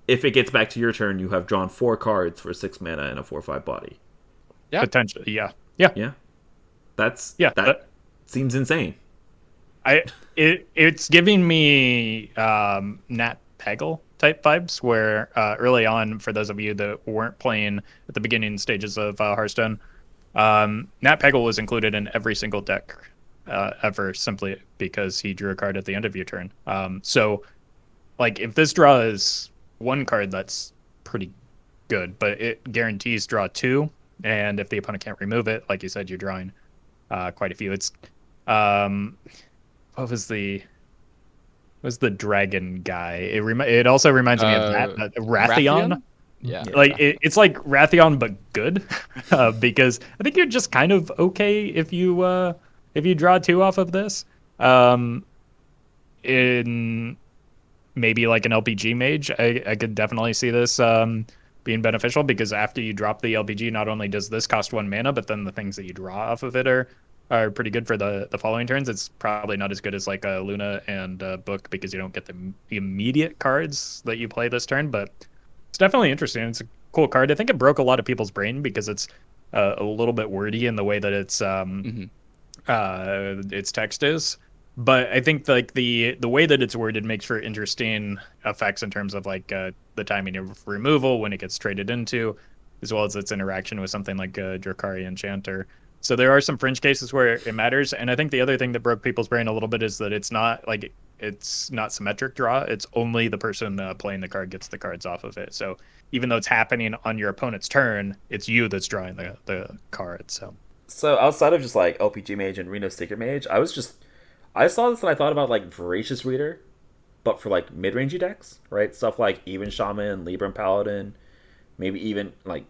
if it gets back to your turn, you have drawn 4 cards for 6 mana and a 4/5 body. Yeah. Potentially, yeah. Yeah. That seems insane. It's giving me Nat Peggle type vibes, where early on, for those of you that weren't playing at the beginning stages of Hearthstone, Nat Peggle was included in every single deck ever, simply because he drew a card at the end of your turn. So, like, if this draw is 1 card, that's pretty good, but it guarantees draw 2, and if the opponent can't remove it, like you said, you're drawing quite a few. It's what was the dragon guy? It also reminds me of that Rathion. Yeah, like it's like Rathion but good, because I think you're just kind of okay if you draw 2 off of this. In maybe like an LPG mage, I could definitely see this being beneficial, because after you drop the LPG, not only does this cost 1 mana, but then the things that you draw off of it are pretty good for the following turns. It's probably not as good as like a Luna and Book, because you don't get the immediate cards that you play this turn, but it's definitely interesting. It's a cool card. I think it broke a lot of people's brain because it's a little bit wordy in the way that its text is. But I think like the way that it's worded makes for interesting effects in terms of like the timing of removal when it gets traded into, as well as its interaction with something like Drakari Enchanter. So there are some fringe cases where it matters, and I think the other thing that broke people's brain a little bit is that it's not symmetric draw. It's only the person playing the card gets the cards off of it. So even though it's happening on your opponent's turn, it's you that's drawing the card. So outside of just like LPG Mage and Reno Secret Mage, I saw this and I thought about like Voracious Reader, but for like mid-rangey decks, right? Stuff like even Shaman, Libram Paladin, maybe even like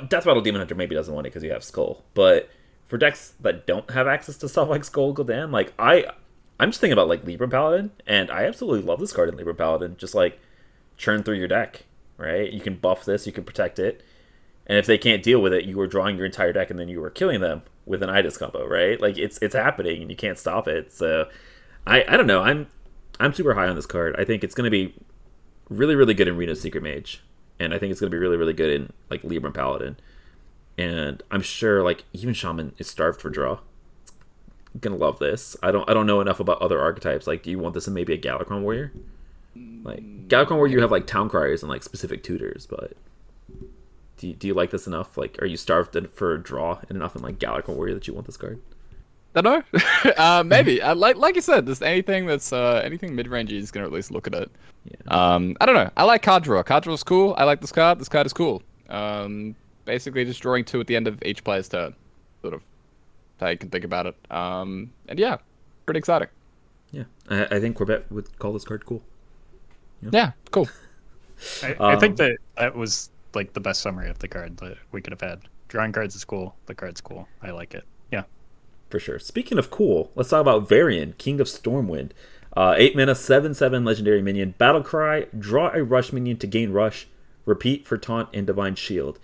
Death Rattle Demon Hunter maybe doesn't want it because you have Skull. But for decks that don't have access to stuff like Skull Gul'dan, like I'm just thinking about like Libram Paladin, and I absolutely love this card in Libram Paladin. Just like churn through your deck, right? You can buff this, you can protect it, and if they can't deal with it, you are drawing your entire deck and then you are killing them with an Itis combo, right? Like it's happening and you can't stop it. So I don't know. I'm super high on this card. I think it's going to be really, really good in Reno Secret Mage. And I think it's going to be really, really good in like Libram Paladin. And I'm sure like even Shaman is starved for draw. It's going to love this. I don't know enough about other archetypes. Like, do you want this in maybe a Galakron Warrior? Like Galakron Warrior, you have like Town Criers and like specific tutors, but do you like this enough? Like, are you starved for draw enough in like Galakron Warrior that you want this card? I don't know. Maybe. Like you said, there's anything that's anything mid-range is gonna at least look at it. I don't know. I like card draw. Card draw is cool. I like this card. This card is cool. Basically just drawing 2 at the end of each player's turn. Sort of how you can think about it. And yeah, pretty exciting. Yeah, I think Corbett would call this card cool. Yeah, cool. I think that was like the best summary of the card that we could have had. Drawing cards is cool. The card's cool. I like it. Yeah. For sure. Speaking of cool, let's talk about Varian, King of Stormwind. 8 mana, 7/7 legendary minion. Battle Cry, draw a rush minion to gain rush. Repeat for taunt and divine shield.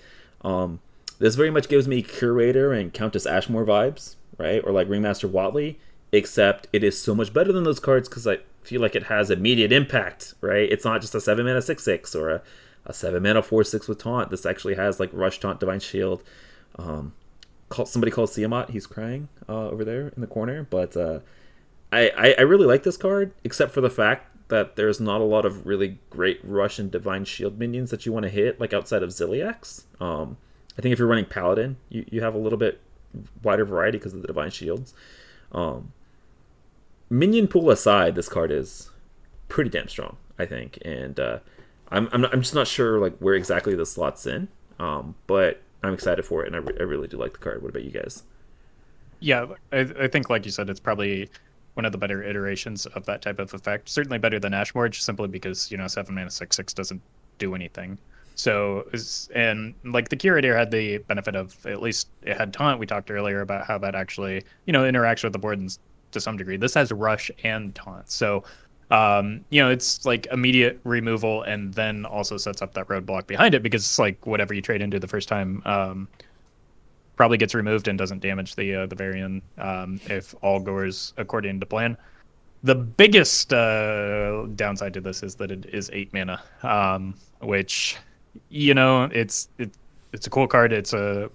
This very much gives me Curator and Countess Ashmore vibes, right? Or like Ringmaster Watley, except it is so much better than those cards because I feel like it has immediate impact, right? It's not just a 7 mana 6/6 or a 7 mana 4/6 with taunt. This actually has like rush, taunt, divine shield. Somebody called Siamat. He's crying over there in the corner. But I really like this card, except for the fact that there's not a lot of really great rush and divine shield minions that you want to hit, like outside of Ziliax. I think if you're running Paladin, you have a little bit wider variety because of the divine shields. Minion pool aside, this card is pretty damn strong, I think, and I'm just not sure like where exactly the slots in, but I'm excited for it, and I really do like the card. What about you guys? Yeah, I think, like you said, it's probably one of the better iterations of that type of effect. Certainly better than Ashmore, just simply because 7 mana 6/6 doesn't do anything. So, and like the Curator had the benefit of at least it had taunt. We talked earlier about how that actually interacts with the board to some degree. This has rush and taunt, so it's like immediate removal, and then also sets up that roadblock behind it because it's like whatever you trade into the first time probably gets removed and doesn't damage the Varian if all goes according to plan. The biggest downside to this is that it is 8 mana, which it's a cool card. It's a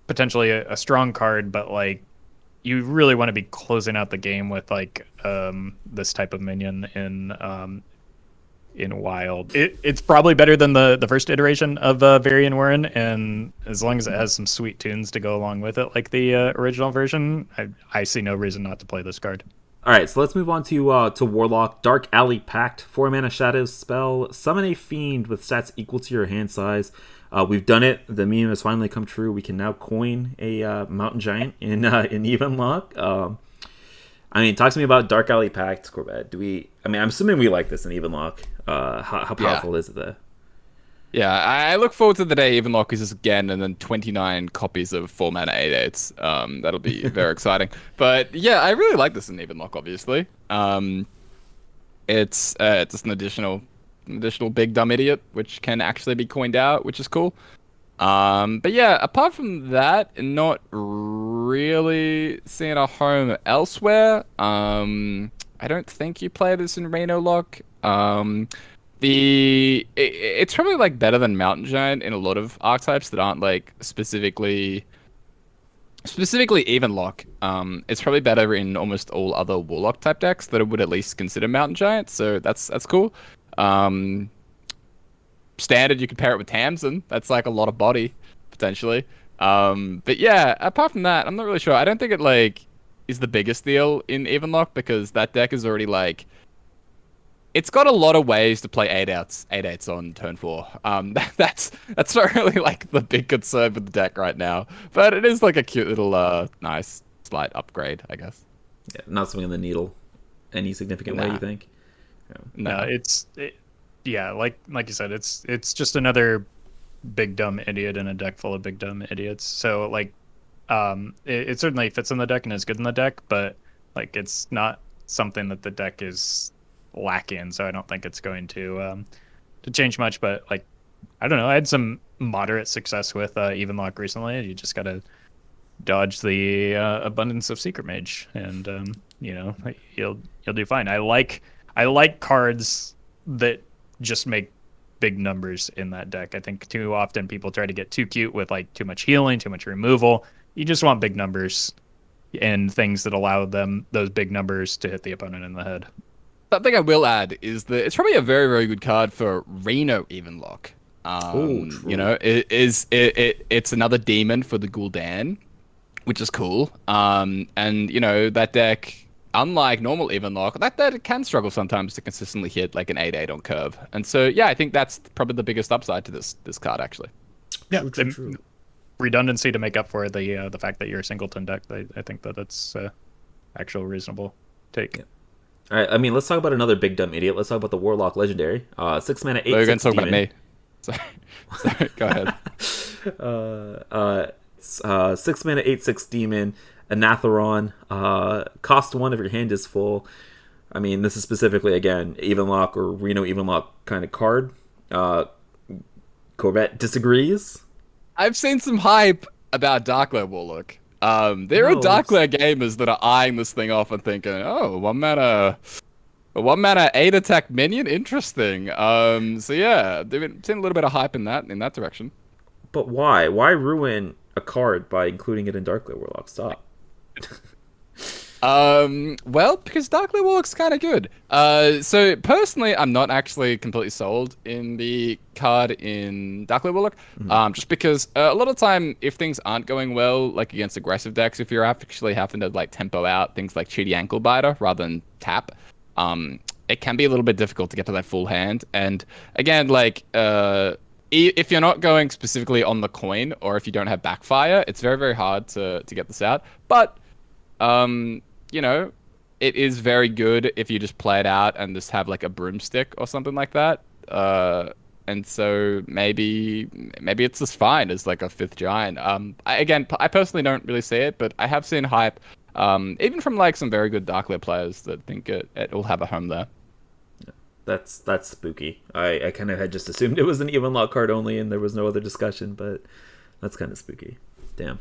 potentially a strong card, but like you really want to be closing out the game with like this type of minion in Wild. It's probably better than the first iteration of Varian Warren, and as long as it has some sweet tunes to go along with it, like the original version, I see no reason not to play this card. All right, so let's move on to Warlock. Dark Alley Pact, 4 mana Shadows spell. Summon a fiend with stats equal to your hand size. We've done it. The meme has finally come true. We can now coin a Mountain Giant in Evenlock. Talk to me about Dark Alley Pact, Corbett. I'm assuming we like this in Evenlock. How powerful is it there? Yeah, I look forward to the day Evenlock is again, and then 29 copies of 4 mana 8/8s. That'll be very exciting. But yeah, I really like this in Evenlock. Obviously, it's just an additional big dumb idiot, which can actually be coined out, which is cool. But yeah, apart from that, not really seeing a home elsewhere. I don't think you play this in Reno Lock. It's probably like better than Mountain Giant in a lot of archetypes that aren't like specifically Evenlock. It's probably better in almost all other Warlock type decks that would at least consider Mountain Giant. So that's cool. Standard, you can pair it with Tamsin. That's like a lot of body potentially. But yeah, apart from that, I'm not really sure. I don't think it like is the biggest deal in Evenlock because that deck is already like. It's got a lot of ways to play 8/8s on turn 4. That's not really like the big concern with the deck right now, but it is like a cute little nice slight upgrade, I guess. Yeah, not swinging the needle any significant way, you think? No, like you said, it's just another big dumb idiot in a deck full of big dumb idiots. So like, it certainly fits in the deck and is good in the deck, but like it's not something that the deck is lacking, so I don't think it's going to change much. But like, I don't know, I had some moderate success with Evenlock recently. You just gotta dodge the abundance of Secret Mage, and you'll do fine. I like cards that just make big numbers in that deck. I think too often people try to get too cute with like too much healing, too much removal. You just want big numbers and things that allow them those big numbers to hit the opponent in the head. Something I will add is that it's probably a very, very good card for Reno Evenlock. It's another demon for the Gul'dan, which is cool. And that deck, unlike normal Evenlock, that can struggle sometimes to consistently hit like an 8/8 on curve. And so yeah, I think that's probably the biggest upside to this card actually. Yeah, True. redundancy to make up for the fact that you're a singleton deck. I think that that's actual reasonable take. Yeah. All right, I mean, let's talk about another big dumb idiot. Let's talk about the Warlock Legendary. 6 mana, 8/6 We're going to talk demon. about me. Sorry, go ahead. 6 mana, 8/6 demon, Anatheron. Cost 1 if your hand is full. I mean, this is specifically, again, Evenlock or Reno Evenlock kind of card. Corbett disagrees. I've seen some hype about Darkglare Warlock. There are Darkglare gamers that are eyeing this thing off and thinking, oh, 1 mana, 8 attack minion, interesting. So yeah, they've been seeing a little bit of hype in that direction. But why? Why ruin a card by including it in Darkglare Warlock? Stop. Well, because Darkglare Warlock's kind of good. So personally, I'm not actually completely sold in the card in Darkglare Warlock. Just because a lot of time, if things aren't going well, like against aggressive decks, if you're actually having to like tempo out things like Cheaty Ankle Biter rather than tap, it can be a little bit difficult to get to that full hand. And again, like, if you're not going specifically on the coin, or if you don't have backfire, it's very, very hard to get this out. But, you know, it is very good if you just play it out and just have like a broomstick or something like that. And so maybe it's just fine as like a 5th giant. I personally don't really see it, but I have seen hype, even from like some very good Darkglare players that think it will have a home there. That's spooky. I kind of had just assumed it was an Evenlock card only and there was no other discussion, but that's kind of spooky. Damn.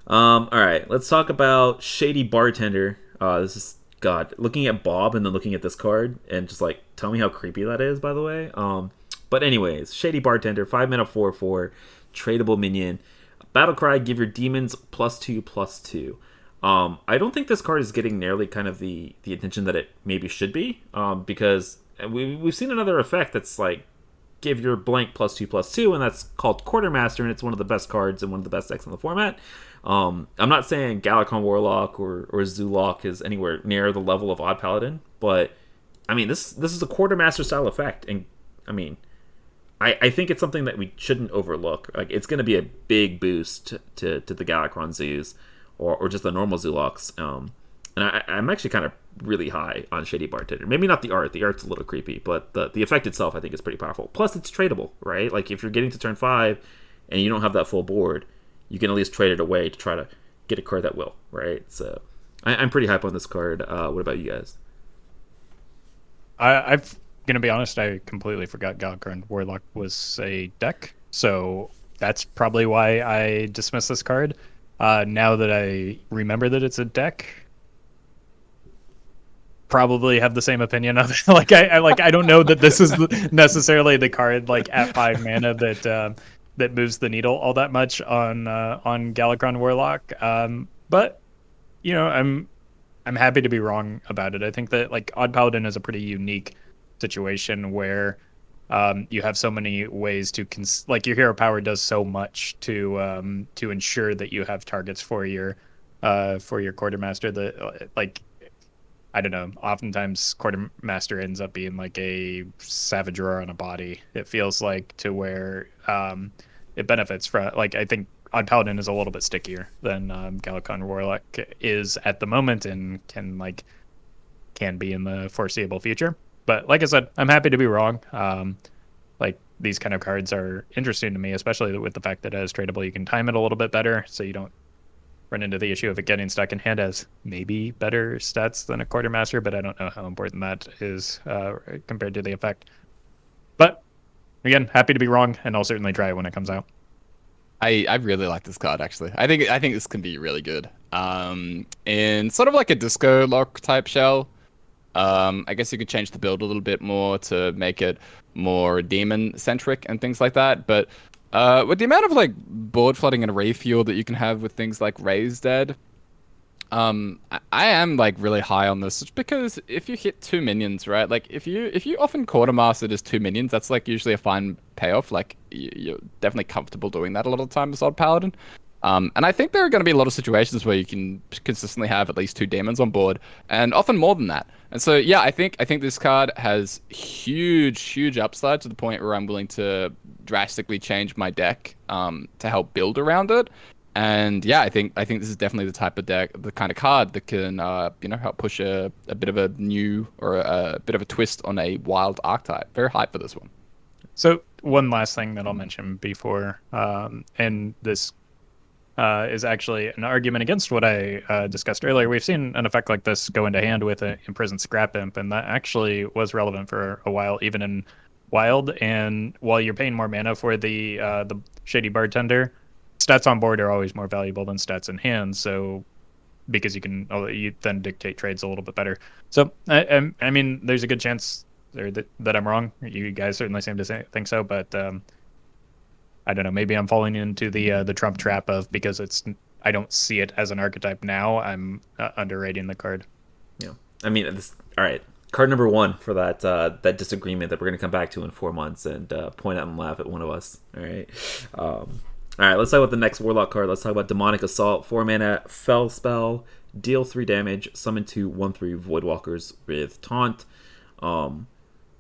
All right, let's talk about Shady Bartender. This is, God, looking at Bob and then looking at this card and just like, tell me how creepy that is, by the way. But anyways, Shady Bartender, 5 mana, 4/4, tradable minion. Battlecry, give your demons +2/+2. I don't think this card is getting nearly kind of the attention that it maybe should be, because we've seen another effect that's like, give your blank +2/+2, and that's called Quartermaster, and it's one of the best cards and one of the best decks in the format. I'm not saying Galakon Warlock or Zoolock is anywhere near the level of Odd Paladin, but I mean this is a Quartermaster style effect, and I mean I think it's something that we shouldn't overlook. Like, it's going to be a big boost to the Galakron Zoos or just the normal Zoolocks. And I'm actually kind of really high on Shady Bartender. Maybe not the art. The art's a little creepy, but the effect itself I think is pretty powerful. Plus, it's tradable, right? Like, if you're getting to turn 5 and you don't have that full board, you can at least trade it away to try to get a card that will, right? So I'm pretty hype on this card. What about you guys? I'm going to be honest, I completely forgot Galakron Warlock was a deck, so that's probably why I dismissed this card. Now that I remember that it's a deck, probably have the same opinion of it. I don't know that this is necessarily the card like at 5 mana that moves the needle all that much on Galakron Warlock. But you know, I'm happy to be wrong about it. I think that like Odd Paladin is a pretty unique situation where you have so many ways to like your hero power does so much to ensure that you have targets for your Quartermaster that like, I don't know, oftentimes Quartermaster ends up being like a Savage Roar on a body, it feels like, to where it benefits from, like, I think Odd Paladin is a little bit stickier than Galakon Warlock is at the moment and can be in the foreseeable future. But like I said, I'm happy to be wrong. Like, these kind of cards are interesting to me, especially with the fact that as tradable, you can time it a little bit better, so you don't run into the issue of it getting stuck in hand as maybe better stats than a Quartermaster, but I don't know how important that is compared to the effect. But again, happy to be wrong, and I'll certainly try it when it comes out. I really like this card, actually. I think this can be really good. In sort of like a disco lock type shell. I guess you could change the build a little bit more to make it more demon centric and things like that. But with the amount of like board flooding and refuel that you can have with things like Raise Dead, I am like really high on this, just because if you hit 2 minions, right? Like if you often Quartermaster as 2 minions, that's like usually a fine payoff. Like you're definitely comfortable doing that a lot of the time as Odd Paladin. And I think there are going to be a lot of situations where you can consistently have at least 2 demons on board, and often more than that. And so, yeah, I think this card has huge upside to the point where I'm willing to drastically change my deck to help build around it. And yeah, I think this is definitely the type of deck, the kind of card that can help push a bit of a new or a bit of a twist on a wild archetype. Very hyped for this one. So one last thing that I'll mention before, and this is actually an argument against what I discussed earlier. We've seen an effect like this go into hand with an Imprisoned Scrap Imp, and that actually was relevant for a while, even in Wild. And while you're paying more mana for the Shady Bartender, stats on board are always more valuable than stats in hand. So because you then dictate trades a little bit better. So I mean, there's a good chance that I'm wrong. You guys certainly seem to think so, but I don't know. Maybe I'm falling into the Trump trap of, because I don't see it as an archetype now, I'm underrating the card. Yeah, I mean, all right. Card number 1 for that disagreement that we're gonna come back to in 4 months and point out and laugh at one of us. All right. All right. Let's talk about the next Warlock card. Let's talk about Demonic Assault. 4 mana, Fell Spell, deal 3 damage, summon 2 1/3 Voidwalkers with Taunt.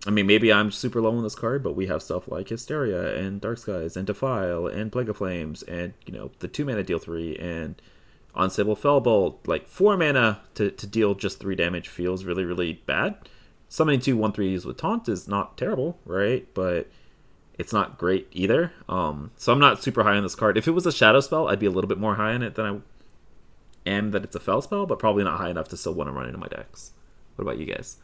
I mean, maybe I'm super low on this card, but we have stuff like Hysteria and Dark Skies and Defile and Plague of Flames and, the 2 mana deal 3 and Unstable Fellbolt. Like, 4 mana to deal just 3 damage feels really, really bad. Summoning 2 1/3s with Taunt is not terrible, right? But it's not great either. So I'm not super high on this card. If it was a Shadow Spell, I'd be a little bit more high on it than I am that it's a Fell Spell, but probably not high enough to still want to run into my decks. What about you guys?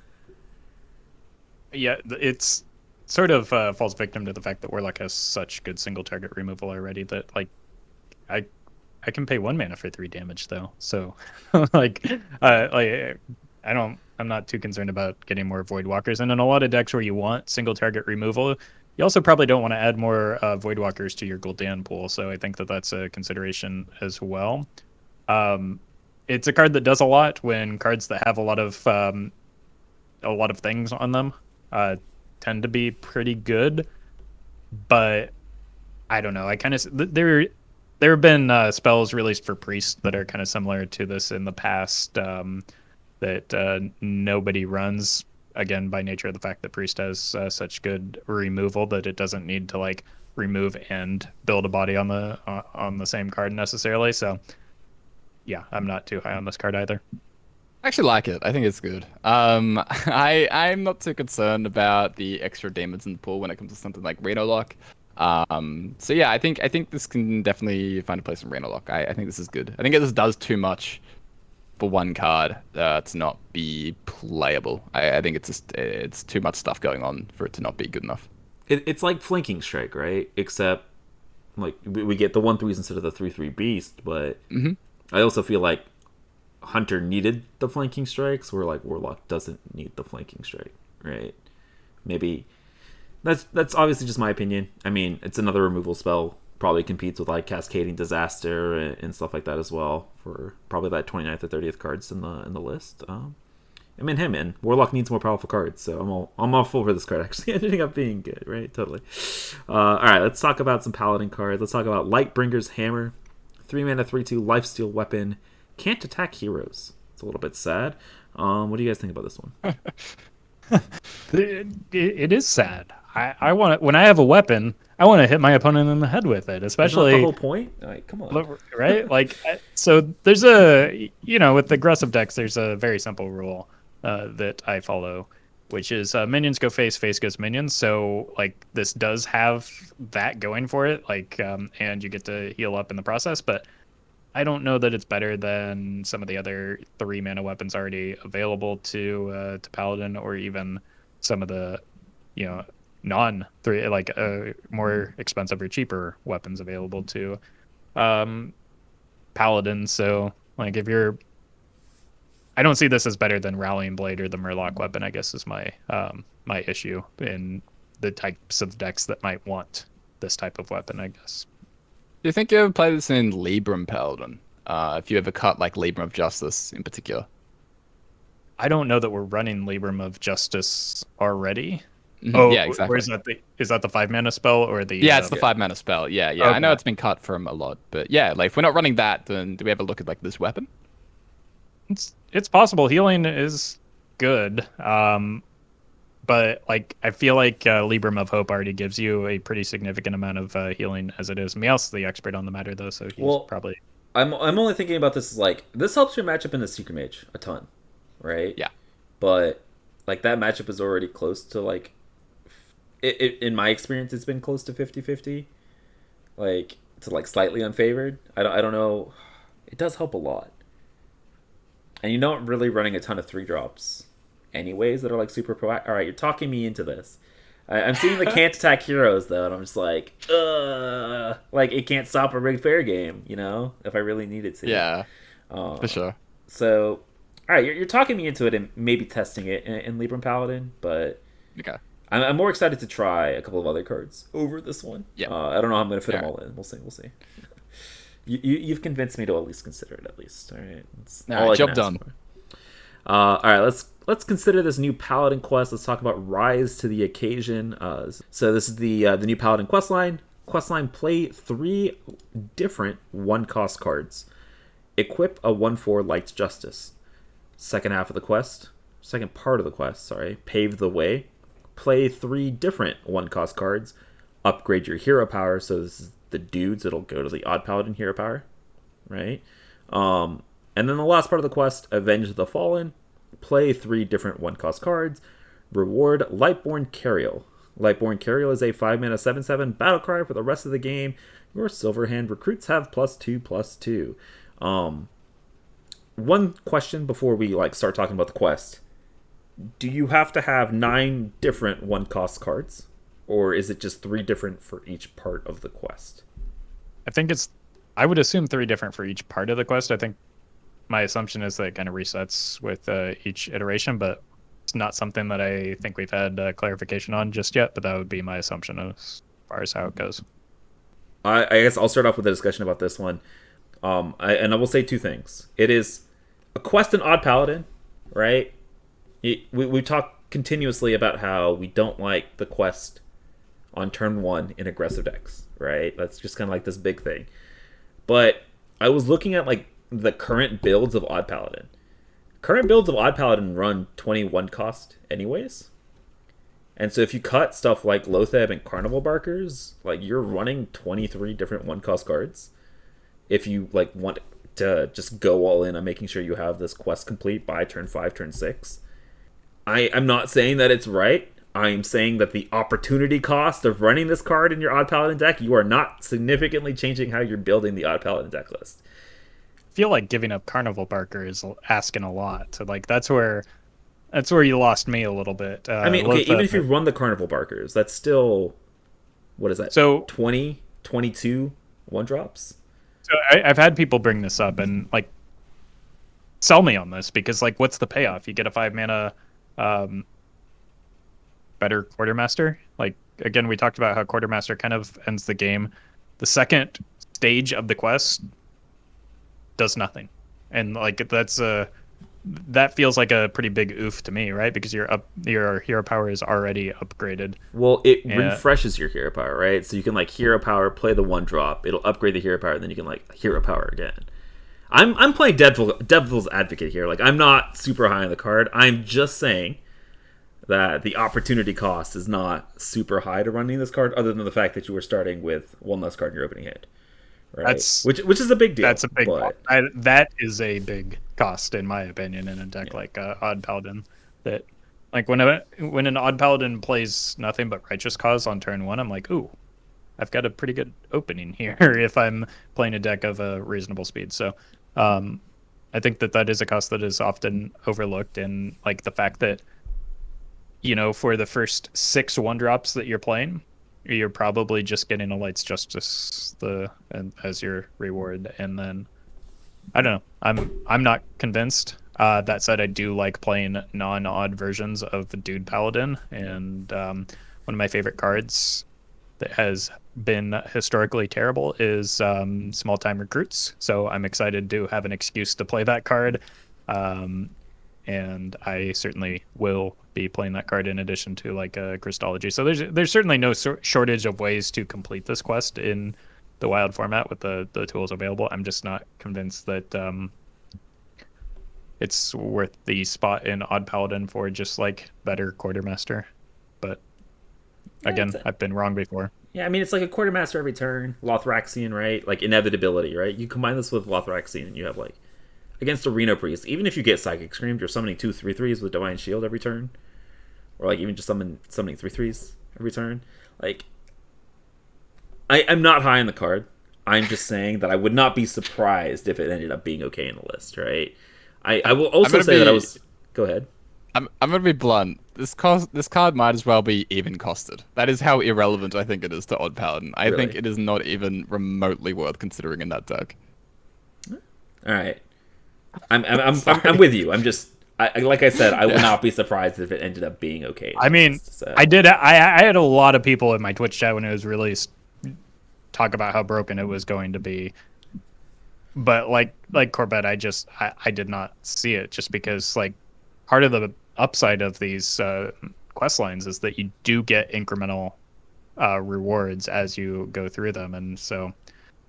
Yeah, it's sort of falls victim to the fact that Warlock has such good single target removal already that, like, I can pay 1 mana for 3 damage though. So I'm not too concerned about getting more Voidwalkers. And in a lot of decks where you want single target removal, you also probably don't want to add more Voidwalkers to your Gul'dan pool. So I think that that's a consideration as well. It's a card that does a lot when cards that have a lot of things on them tend to be pretty good, but I don't know. I kind of there have been spells released for Priest that are kind of similar to this in the past that nobody runs, again by nature of the fact that Priest has such good removal that it doesn't need to like remove and build a body on the same card necessarily. So yeah, I'm not too high on this card either. I actually like it. I think it's good. I'm not too concerned about the extra demons in the pool when it comes to something like Reno Lock. So yeah, I think this can definitely find a place in Reno Lock. I think this is good. I think it just does too much for one card to not be playable. I think it's too much stuff going on for it to not be good enough. It's like Flanking Strike, right? Except like we get the 1/3s instead of the 3/3 Beast, but I also feel like Hunter needed the Flanking Strikes, where like Warlock doesn't need the Flanking Strike, right? Maybe that's obviously just my opinion. I mean, it's another removal spell, probably competes with like Cascading Disaster and stuff like that as well for probably that 29th or 30th cards in the list. I mean, hey man, Warlock needs more powerful cards, so I'm all full for this card actually ending up being good, right? Totally. All right, let's talk about some Paladin cards. Let's talk about Lightbringer's Hammer, 3 mana 3/2 lifesteal weapon. Can't attack heroes. It's a little bit sad. What do you guys think about this one? It is sad. I want when I have a weapon, I want to hit my opponent in the head with it. Especially that's not the whole point. All right, come on. Right? Like, so there's with aggressive decks, there's a very simple rule that I follow, which is minions go face, face goes minions. So like this does have that going for it, like and you get to heal up in the process, but I don't know that it's better than some of the other 3 mana weapons already available to Paladin, or even some of the non 3 like more expensive or cheaper weapons available to Paladin. So like I don't see this as better than Rallying Blade or the Murloc weapon, I guess is my my issue in the types of decks that might want this type of weapon, I guess. Do you think you ever play this in Libram Paladin? If you ever cut like Libram of Justice in particular? I don't know that we're running Libram of Justice already. Mhm, Oh, yeah, or exactly. is that the 5 mana spell or the? Yeah, it's the 5 mana spell. Yeah, yeah. I know Okay. it's been cut from a lot, but yeah, like if we're not running that, then do we ever look at like this weapon? It's possible. Healing is good. But like I feel like Libram of Hope already gives you a pretty significant amount of healing as it is. Meowth's the expert on the matter though, so he's Well, probably I'm only thinking about this as like this helps your matchup in the Secret Mage a ton, right? Yeah. But like that matchup is already close to like in my experience it's been close to 50-50, like to like slightly unfavored. I don't know. It does help a lot. And you're not really running a ton of 3 drops anyways that are like super pro. All right, you're talking me into this. I'm seeing the can't attack heroes though, and I'm just like, like it can't stop a rigged fair game, you know, if I really needed to. Yeah, Uh, for sure. so, all right, you're talking me into it and maybe testing it in Libram Paladin, but Okay. I'm more excited to try a couple of other cards over this one. Yeah. I don't know how I'm going to fit them All right. all in. We'll see. We'll see. You've convinced me to at least consider it. At least, all right. That's All all right, I can job ask done. for. All right, let's consider this new Paladin quest. Let's talk about Rise to the Occasion. So this is the new Paladin quest line. Quest line: play 3 different 1-cost cards. Equip a 1/4 Light's Justice. Second half of the quest, second part of the quest. Sorry, pave the way. Play 3 different 1-cost cards. Upgrade your hero power. So this is the dudes. It'll go to the Odd Paladin hero power, right? And then the last part of the quest, Avenge the Fallen. Play 3 different 1-cost cards. Reward Lightborn Cariel. Lightborn Cariel is a 5-mana 7/7 battle cry for the rest of the game. Your Silverhand recruits have +2/+2. One question before we like start talking about the quest. Do you have to have 9 different 1-cost cards? Or is it just 3 different for each part of the quest? I think it's I would assume 3 different for each part of the quest. I think my assumption is that it kind of resets with each iteration, but it's not something that I think we've had clarification on just yet, but that would be my assumption as far as how it goes. I guess I'll start off with a discussion about this one. I will say 2 things. It is a quest in Odd Paladin, right? We talk continuously about how we don't like the quest on turn 1 in aggressive decks, right? That's just kind of like this big thing. But I was looking at like the current builds of Odd Paladin. Current builds of Odd Paladin run 21 cost anyways. And so if you cut stuff like Lotheb and Carnival Barkers, like you're running 23 different 1-cost cards. If you like want to just go all in on making sure you have this quest complete by turn 5, turn 6. I'm not saying that it's right. I'm saying that the opportunity cost of running this card in your Odd Paladin deck, you are not significantly changing how you're building the Odd Paladin deck list. I feel like giving up Carnival Barker is asking a lot. So like that's where you lost me a little bit. I mean, okay, even if you run the Carnival Barkers, that's still, what is that? So 20, 22 1-drops? So I've had people bring this up and like sell me on this because like what's the payoff? You get a 5-mana better Quartermaster. Like again, we talked about how Quartermaster kind of ends the game. The second stage of the quest does nothing, and like that feels like a pretty big oof to me, right? Because your hero power is already upgraded. Well, it refreshes your hero power, right? So you can like hero power, play the 1-drop. It'll upgrade the hero power, and then you can like hero power again. I'm playing devil's advocate here. Like I'm not super high on the card. I'm just saying that the opportunity cost is not super high to running this card, other than the fact that you were starting with 1 less card in your opening hand. Right? Which is a big deal. That's a big that is a big cost in my opinion in a deck like Odd Paladin. That like when an Odd Paladin plays nothing but Righteous Cause on turn 1, I'm like, ooh, I've got a pretty good opening here if I'm playing a deck of a reasonable speed. So I think that is a cost that is often overlooked, and like the fact that for the first 6 1-drops that you're playing, you're probably just getting a Light's Justice as your reward, and then I don't know. I'm not convinced. That said, I do like playing non-odd versions of the Dude Paladin, and one of my favorite cards that has been historically terrible is Small Time Recruits. So I'm excited to have an excuse to play that card. and I certainly will be playing that card in addition to like Crystology. So there's certainly no shortage of ways to complete this quest in the wild format with the tools available. I'm just not convinced that it's worth the spot in Odd Paladin for just like better Quartermaster. But again, I've been wrong before. Yeah, I mean, it's like a Quartermaster every turn, Lothraxian, right? Like inevitability, right? You combine this with Lothraxian, and you have like against a Reno Priest. Even if you get Psychic Screamed, you're summoning 2/3/3s with Divine Shield every turn, or like even just summoning 3/3s every turn. Like, I'm not high on the card. I'm just saying that I would not be surprised if it ended up being okay in the list, right? I will also say that I was. Go ahead. I'm gonna be blunt. This card might as well be even costed. That is how irrelevant I think it is to Odd Paladin. I think it is not even remotely worth considering in that deck. All right, I'm with you. I'm just like I said, I would not be surprised if it ended up being okay. I mean, so. I had a lot of people in my Twitch chat when it was released talk about how broken it was going to be. But like Corbett, I did not see it just because like part of the upside of these quest lines is that you do get incremental rewards as you go through them, and so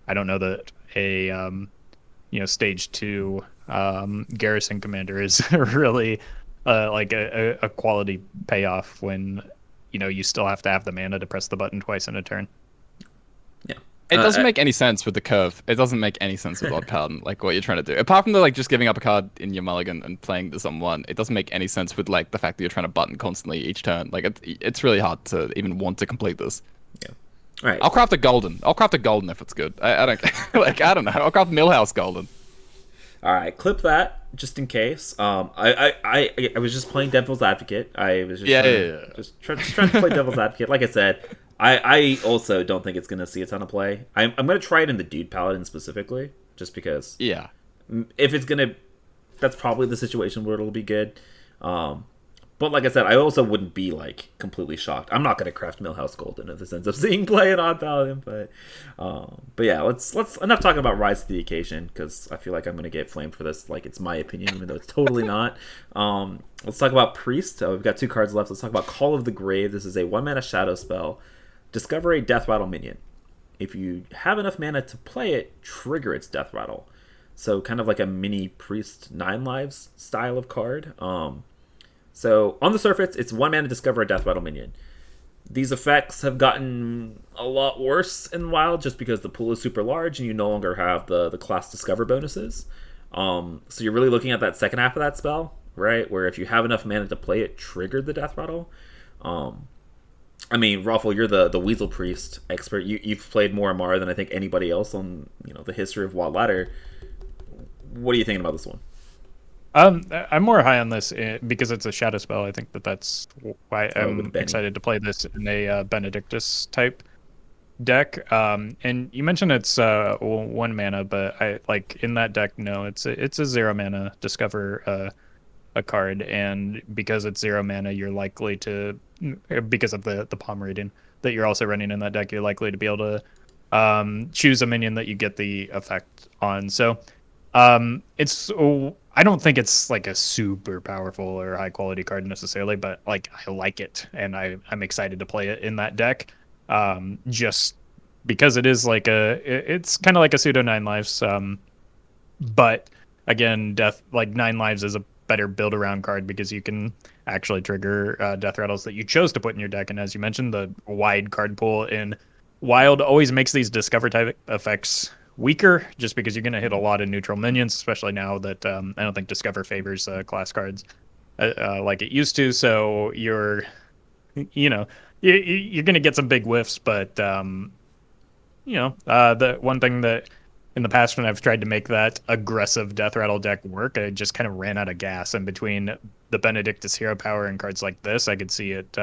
I don't know that a stage 2 garrison commander is really like a quality payoff when you still have to have the mana to press the button twice in a turn. Yeah. It doesn't make any sense with the curve. It doesn't make any sense with Odd Paladin, like what you're trying to do. Apart from the like just giving up a card in your mulligan and playing this on one, it doesn't make any sense with like the fact that you're trying to button constantly each turn. Like it's really hard to even want to complete this. Yeah. All right. I'll craft a golden if it's good. I don't like I don't know. I'll craft Millhouse golden. All right, clip that just in case. I was just playing devil's advocate. I was just trying to play devil's advocate. Like I said, I also don't think it's gonna see a ton of play. I'm gonna try it in the Dude Paladin specifically, just because. Yeah. If it's gonna, that's probably the situation where it'll be good. But like I said, I also wouldn't be like completely shocked. I'm not gonna craft Millhouse Golden in the sense of seeing play in Odd Paladin, but yeah, let's enough talking about Rise to the Occasion, because I feel like I'm gonna get flamed for this. Like it's my opinion, even though it's totally not. Let's talk about Priest. We've got 2 cards left. Let's talk about Call of the Grave. This is a 1-mana shadow spell. Discover a Death Rattle minion. If you have enough mana to play it, trigger its Death Rattle. So kind of like a mini Priest 9 lives style of card. So, on the surface, it's 1 mana to discover a Death Rattle minion. These effects have gotten a lot worse in Wild just because the pool is super large and you no longer have the class Discover bonuses. So you're really looking at that second half of that spell, right? Where if you have enough mana to play it, trigger the Death Rattle. I mean, Roffle, you're the Weasel Priest expert. You've played more Amara than I think anybody else on the history of Wild Ladder. What are you thinking about this one? I'm more high on this because it's a shadow spell. I think that's why I'm excited to play this in a Benedictus type deck. And you mentioned it's 1 mana, but I like in that deck. No, it's a 0 mana discover a card, and because it's 0 mana, you're likely to, because of the palm reading that you're also running in that deck, you're likely to be able to choose a minion that you get the effect on. So I don't think it's like a super powerful or high quality card necessarily, but like I like it and I'm excited to play it in that deck. Just because it is like it's kind of like a pseudo 9 lives. But again, 9 lives is a better build around card because you can actually trigger death rattles that you chose to put in your deck. And as you mentioned, the wide card pool in Wild always makes these discover type effects weaker just because you're going to hit a lot of neutral minions, especially now that I don't think Discover favors class cards like it used to. So you're going to get some big whiffs, but the one thing that in the past when I've tried to make that aggressive Death Rattle deck work, I just kind of ran out of gas. And between the Benedictus Hero Power and cards like this, I could see it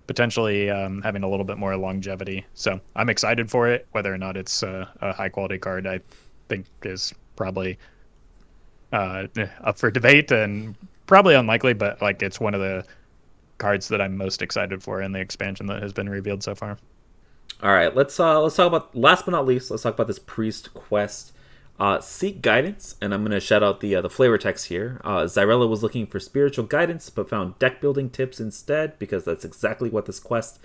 potentially having a little bit more longevity. So I'm excited for it. Whether or not it's a high quality card, I think is probably up for debate and probably unlikely, but like it's one of the cards that I'm most excited for in the expansion that has been revealed so far. All right, let's talk about, last but not least, let's talk about this Priest quest. Seek guidance, and I'm going to shout out the flavor text here. Zyrella was looking for spiritual guidance, but found deck building tips instead, because that's exactly what this quest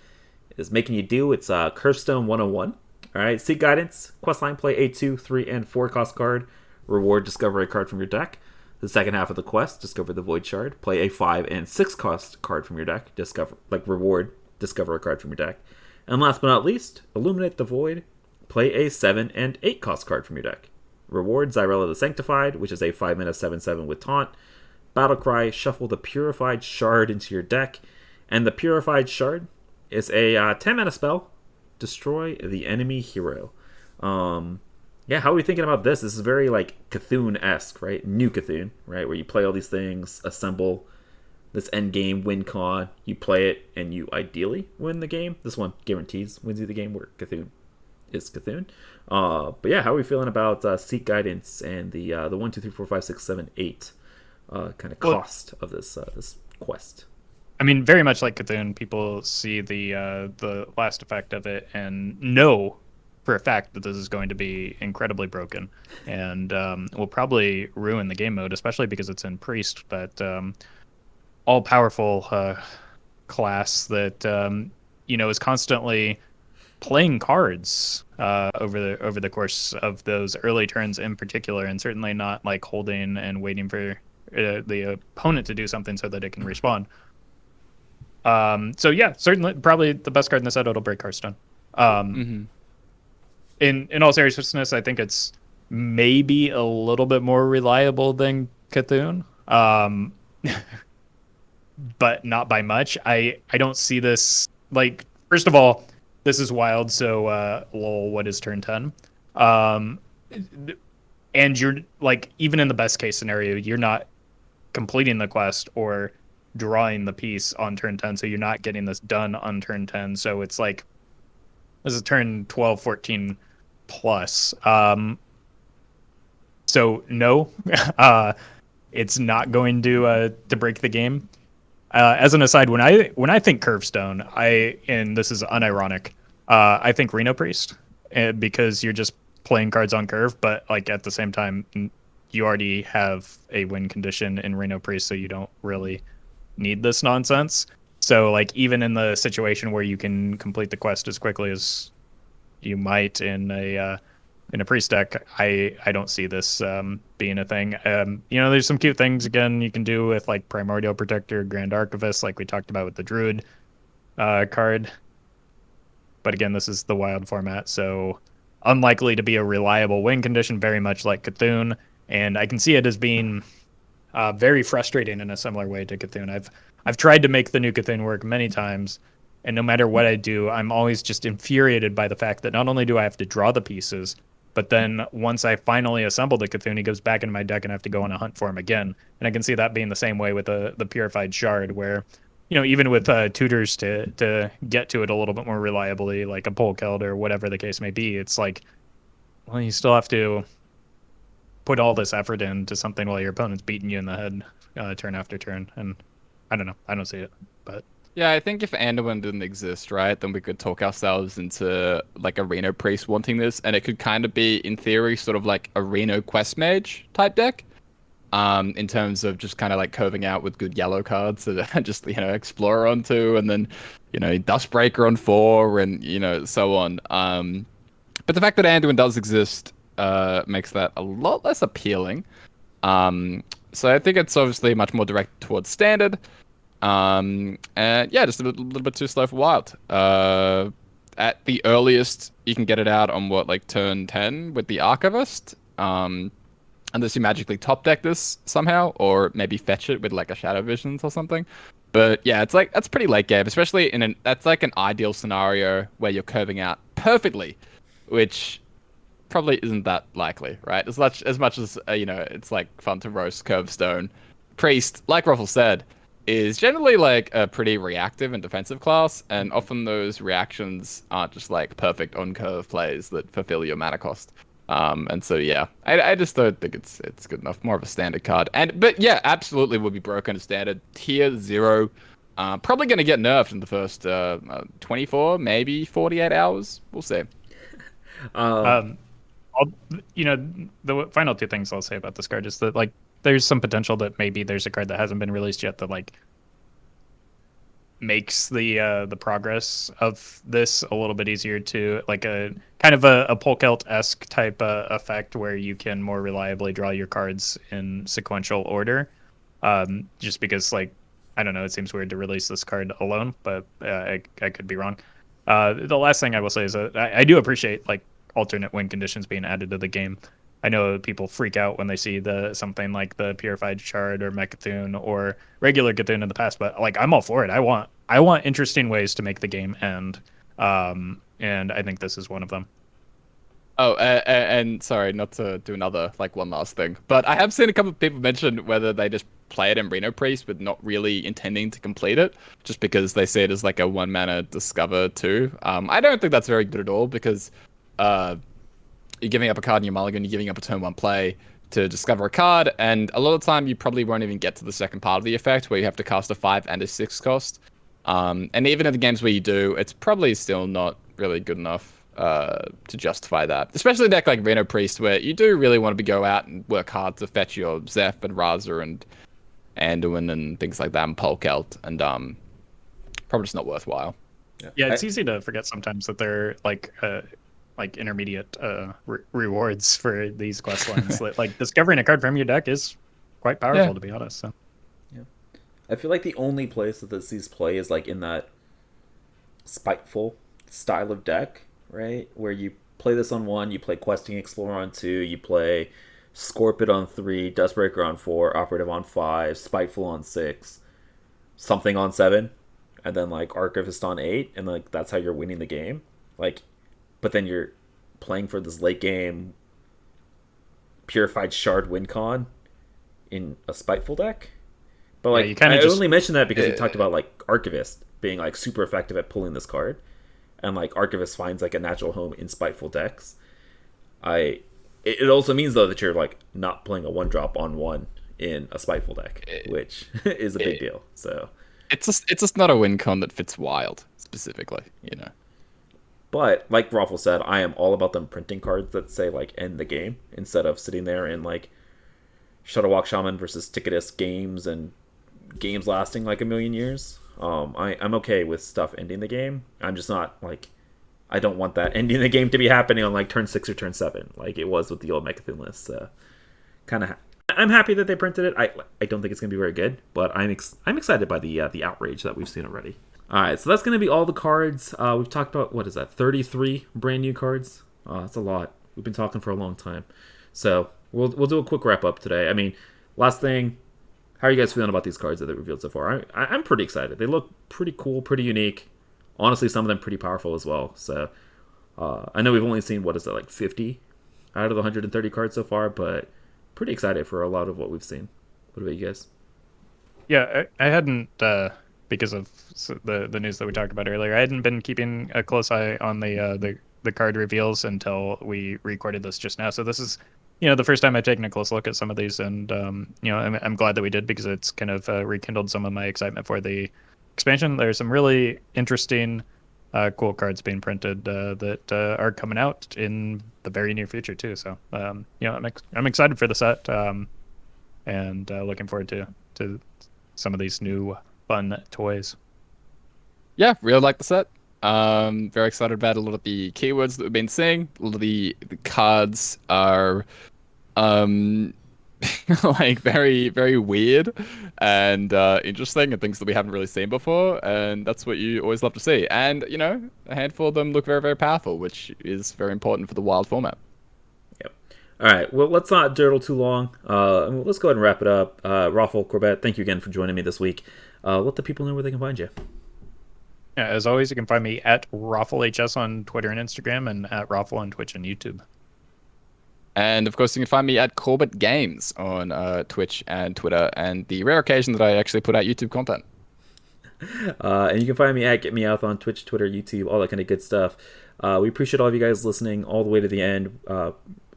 is making you do. It's Curvestone 101. All right, Seek guidance, questline play a 2, 3, and 4 cost card. Reward, discover a card from your deck. The second half of the quest, discover the Void Shard. Play a 5 and 6 cost card from your deck. Reward, discover a card from your deck. And last but not least, illuminate the Void. Play a 7 and 8 cost card from your deck. Reward, Zyrella the Sanctified, which is a 5-mana 7/7 with Taunt. Battlecry, shuffle the Purified Shard into your deck. And the Purified Shard is a 10-mana spell. Destroy the enemy hero. Yeah, how are we thinking about this? This is very like Cthulhu-esque, right? New Cthulhu, right? Where you play all these things, assemble this end game, win con. You play it, and you ideally win the game. This one guarantees wins you the game, where Cthulhu is Cthulhu. But yeah, how are we feeling about Seek Guidance and the 1, 2, 3, 4, 5, 6, 7, 8 kind of cost of this quest? I mean, very much like Cthulhu, people see the last effect of it and know for a fact that this is going to be incredibly broken and will probably ruin the game mode, especially because it's in Priest, that all-powerful class that is constantly playing cards over the course of those early turns in particular, and certainly not like holding and waiting for the opponent to do something so that it can respawn. So yeah, certainly probably the best card in the set. It'll break Hearthstone. In all seriousness, I think it's maybe a little bit more reliable than Cthulhu, but not by much. I don't see this, like, first of all, this is wild. So lol, what is turn 10? And you're like, even in the best case scenario, you're not completing the quest or drawing the piece on turn 10, so you're not getting this done on turn 10. So it's like, this is turn 12, 14 plus. So no, it's not going to break the game. As an aside, when I think Curvestone, and this is unironic, I think Reno Priest, because you're just playing cards on curve, but like at the same time, you already have a win condition in Reno Priest, so you don't really need this nonsense. So like, even in the situation where you can complete the quest as quickly as you might in a priest deck, I don't see this being a thing. There's some cute things again you can do with like Primordial Protector, Grand Archivist, like we talked about with the Druid card. But again, this is the wild format, so unlikely to be a reliable win condition, very much like Cthulhu. And I can see it as being very frustrating in a similar way to Cthulhu. I've tried to make the new Cthulhu work many times, and no matter what I do, I'm always just infuriated by the fact that not only do I have to draw the pieces, but then once I finally assemble the Cthulhu, he goes back into my deck and I have to go on a hunt for him again. And I can see that being the same way with the Purified Shard, where, even with tutors to get to it a little bit more reliably, like a Polkeld or whatever the case may be, it's like, well, you still have to put all this effort into something while your opponent's beating you in the head turn after turn. And I don't know. I don't see it. But yeah, I think if Anduin didn't exist, right, then we could talk ourselves into like a Reno Priest wanting this, and it could kind of be, in theory, sort of like a Reno Quest Mage type deck. In terms of just kind of like curving out with good yellow cards to just, Explorer on 2, and then, Dustbreaker on 4, and, so on. But the fact that Anduin does exist makes that a lot less appealing. So I think it's obviously much more directed towards standard. And yeah, just a little bit too slow for wild. At the earliest, you can get it out on turn 10 with the Archivist. Unless you magically top deck this somehow, or maybe fetch it with like a Shadow Visions or something. But yeah, it's like, that's pretty late game, especially that's like an ideal scenario where you're curving out perfectly, which probably isn't that likely, right? As much as it's like fun to roast Curvestone, Priest, like Roffle said, is generally like a pretty reactive and defensive class, and often those reactions aren't just like perfect on curve plays that fulfill your mana cost. And so yeah, I just don't think it's good enough. More of a standard card, but yeah, absolutely will be broken as standard. Tier 0, probably going to get nerfed in the first 24, maybe 48 hours. We'll see. The final two things I'll say about this card is that like there's some potential that maybe there's a card that hasn't been released yet that like makes the progress of this a little bit easier to like a kind of a Polkelt-esque type effect where you can more reliably draw your cards in sequential order. Just because like I don't know, it seems weird to release this card alone, but I could be wrong. The last thing I will say is that I do appreciate like alternate win conditions being added to the game. I know people freak out when they see something like the Purified Shard or Mecha'thun or regular Cthulhu in the past, but like I'm all for it. I want interesting ways to make the game end, and I think this is one of them. Oh, and sorry, not to do another, like, one last thing, but I have seen a couple of people mention whether they just play it in Reno Priest but not really intending to complete it, just because they see it as, like, a one-mana Discover too. I don't think that's very good at all, because you're giving up a card in your mulligan, you're giving up a turn 1 play to discover a card, and a lot of the time you probably won't even get to the second part of the effect, where you have to cast a 5 and a 6 cost. And even in the games where you do, it's probably still not really good enough to justify that. Especially a deck like Reno Priest, where you do really want to go out and work hard to fetch your Zeph and Raza and Anduin and things like that, and Polkelt, and probably just not worthwhile. Yeah, it's easy to forget sometimes that they're like intermediate rewards for these quest lines. Like discovering a card from your deck is quite powerful, to be honest. So. Yeah, I feel like the only place that this sees play is like in that spiteful style of deck, right? Where you play this on 1, you play Questing Explorer on 2, you play Scorpid on 3, Dustbreaker on 4, Operative on 5, Spiteful on 6, something on 7, and then like Archivist on 8, and like that's how you're winning the game. Like, but then you're playing for this late game Purified Shard win con in a Spiteful deck. But like, I only mentioned that because we talked about like Archivist being like super effective at pulling this card, and like Archivist finds like a natural home in Spiteful decks. It also means though that you're like not playing a 1-drop on 1 in a Spiteful deck, which is a big deal. So it's just not a win con that fits Wild specifically, you know. But like Roffle said, I am all about them printing cards that say like end the game instead of sitting there in like Shuttlewalk Shaman versus Ticketus games and games lasting like a million years. I'm okay with stuff ending the game. I'm just not like, I don't want that ending the game to be happening on like turn 6 or turn 7 like it was with the old Mecha'thun list. So I'm happy that they printed it. I don't think it's gonna be very good, but I'm excited by the outrage that we've seen already. All right, so that's going to be all the cards. We've talked about, 33 brand new cards. That's a lot. We've been talking for a long time. So we'll do a quick wrap up today. I mean, last thing, how are you guys feeling about these cards that they revealed so far? I'm pretty excited. They look pretty cool, pretty unique. Honestly, some of them pretty powerful as well. So I know we've only seen, like 50 out of the 130 cards so far, but pretty excited for a lot of what we've seen. What about you guys? Yeah, I hadn't... because of the news that we talked about earlier, I hadn't been keeping a close eye on the card reveals until we recorded this just now. So this is, the first time I've taken a close look at some of these, and I'm glad that we did, because it's kind of rekindled some of my excitement for the expansion. There's some really interesting, cool cards being printed that are coming out in the very near future too. So I'm excited for the set, and looking forward to some of these new fun toys. Yeah, really like the set. Very excited about a lot of the keywords that we've been seeing. A lot of the cards are like very, very weird and interesting, and things that we haven't really seen before, and that's what you always love to see. And a handful of them look very, very powerful, which is very important for the Wild format. Yep. All right, well, let's not dawdle too long. Let's go ahead and wrap it up. Roffle, Corbett, thank you again for joining me this week. Let the people know where they can find you. Yeah, as always, you can find me at RoffleHS on Twitter and Instagram, and at Roffle on Twitch and YouTube. And of course, you can find me at Corbettgames on Twitch and Twitter, and the rare occasion that I actually put out YouTube content. And you can find me at Get Me Out on Twitch, Twitter, YouTube, all that kind of good stuff. We appreciate all of you guys listening all the way to the end.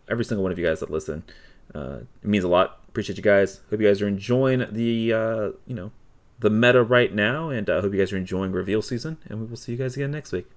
Every single one of you guys that listen. It means a lot. Appreciate you guys. Hope you guys are enjoying the the meta right now, and I hope you guys are enjoying reveal season, and we will see you guys again next week.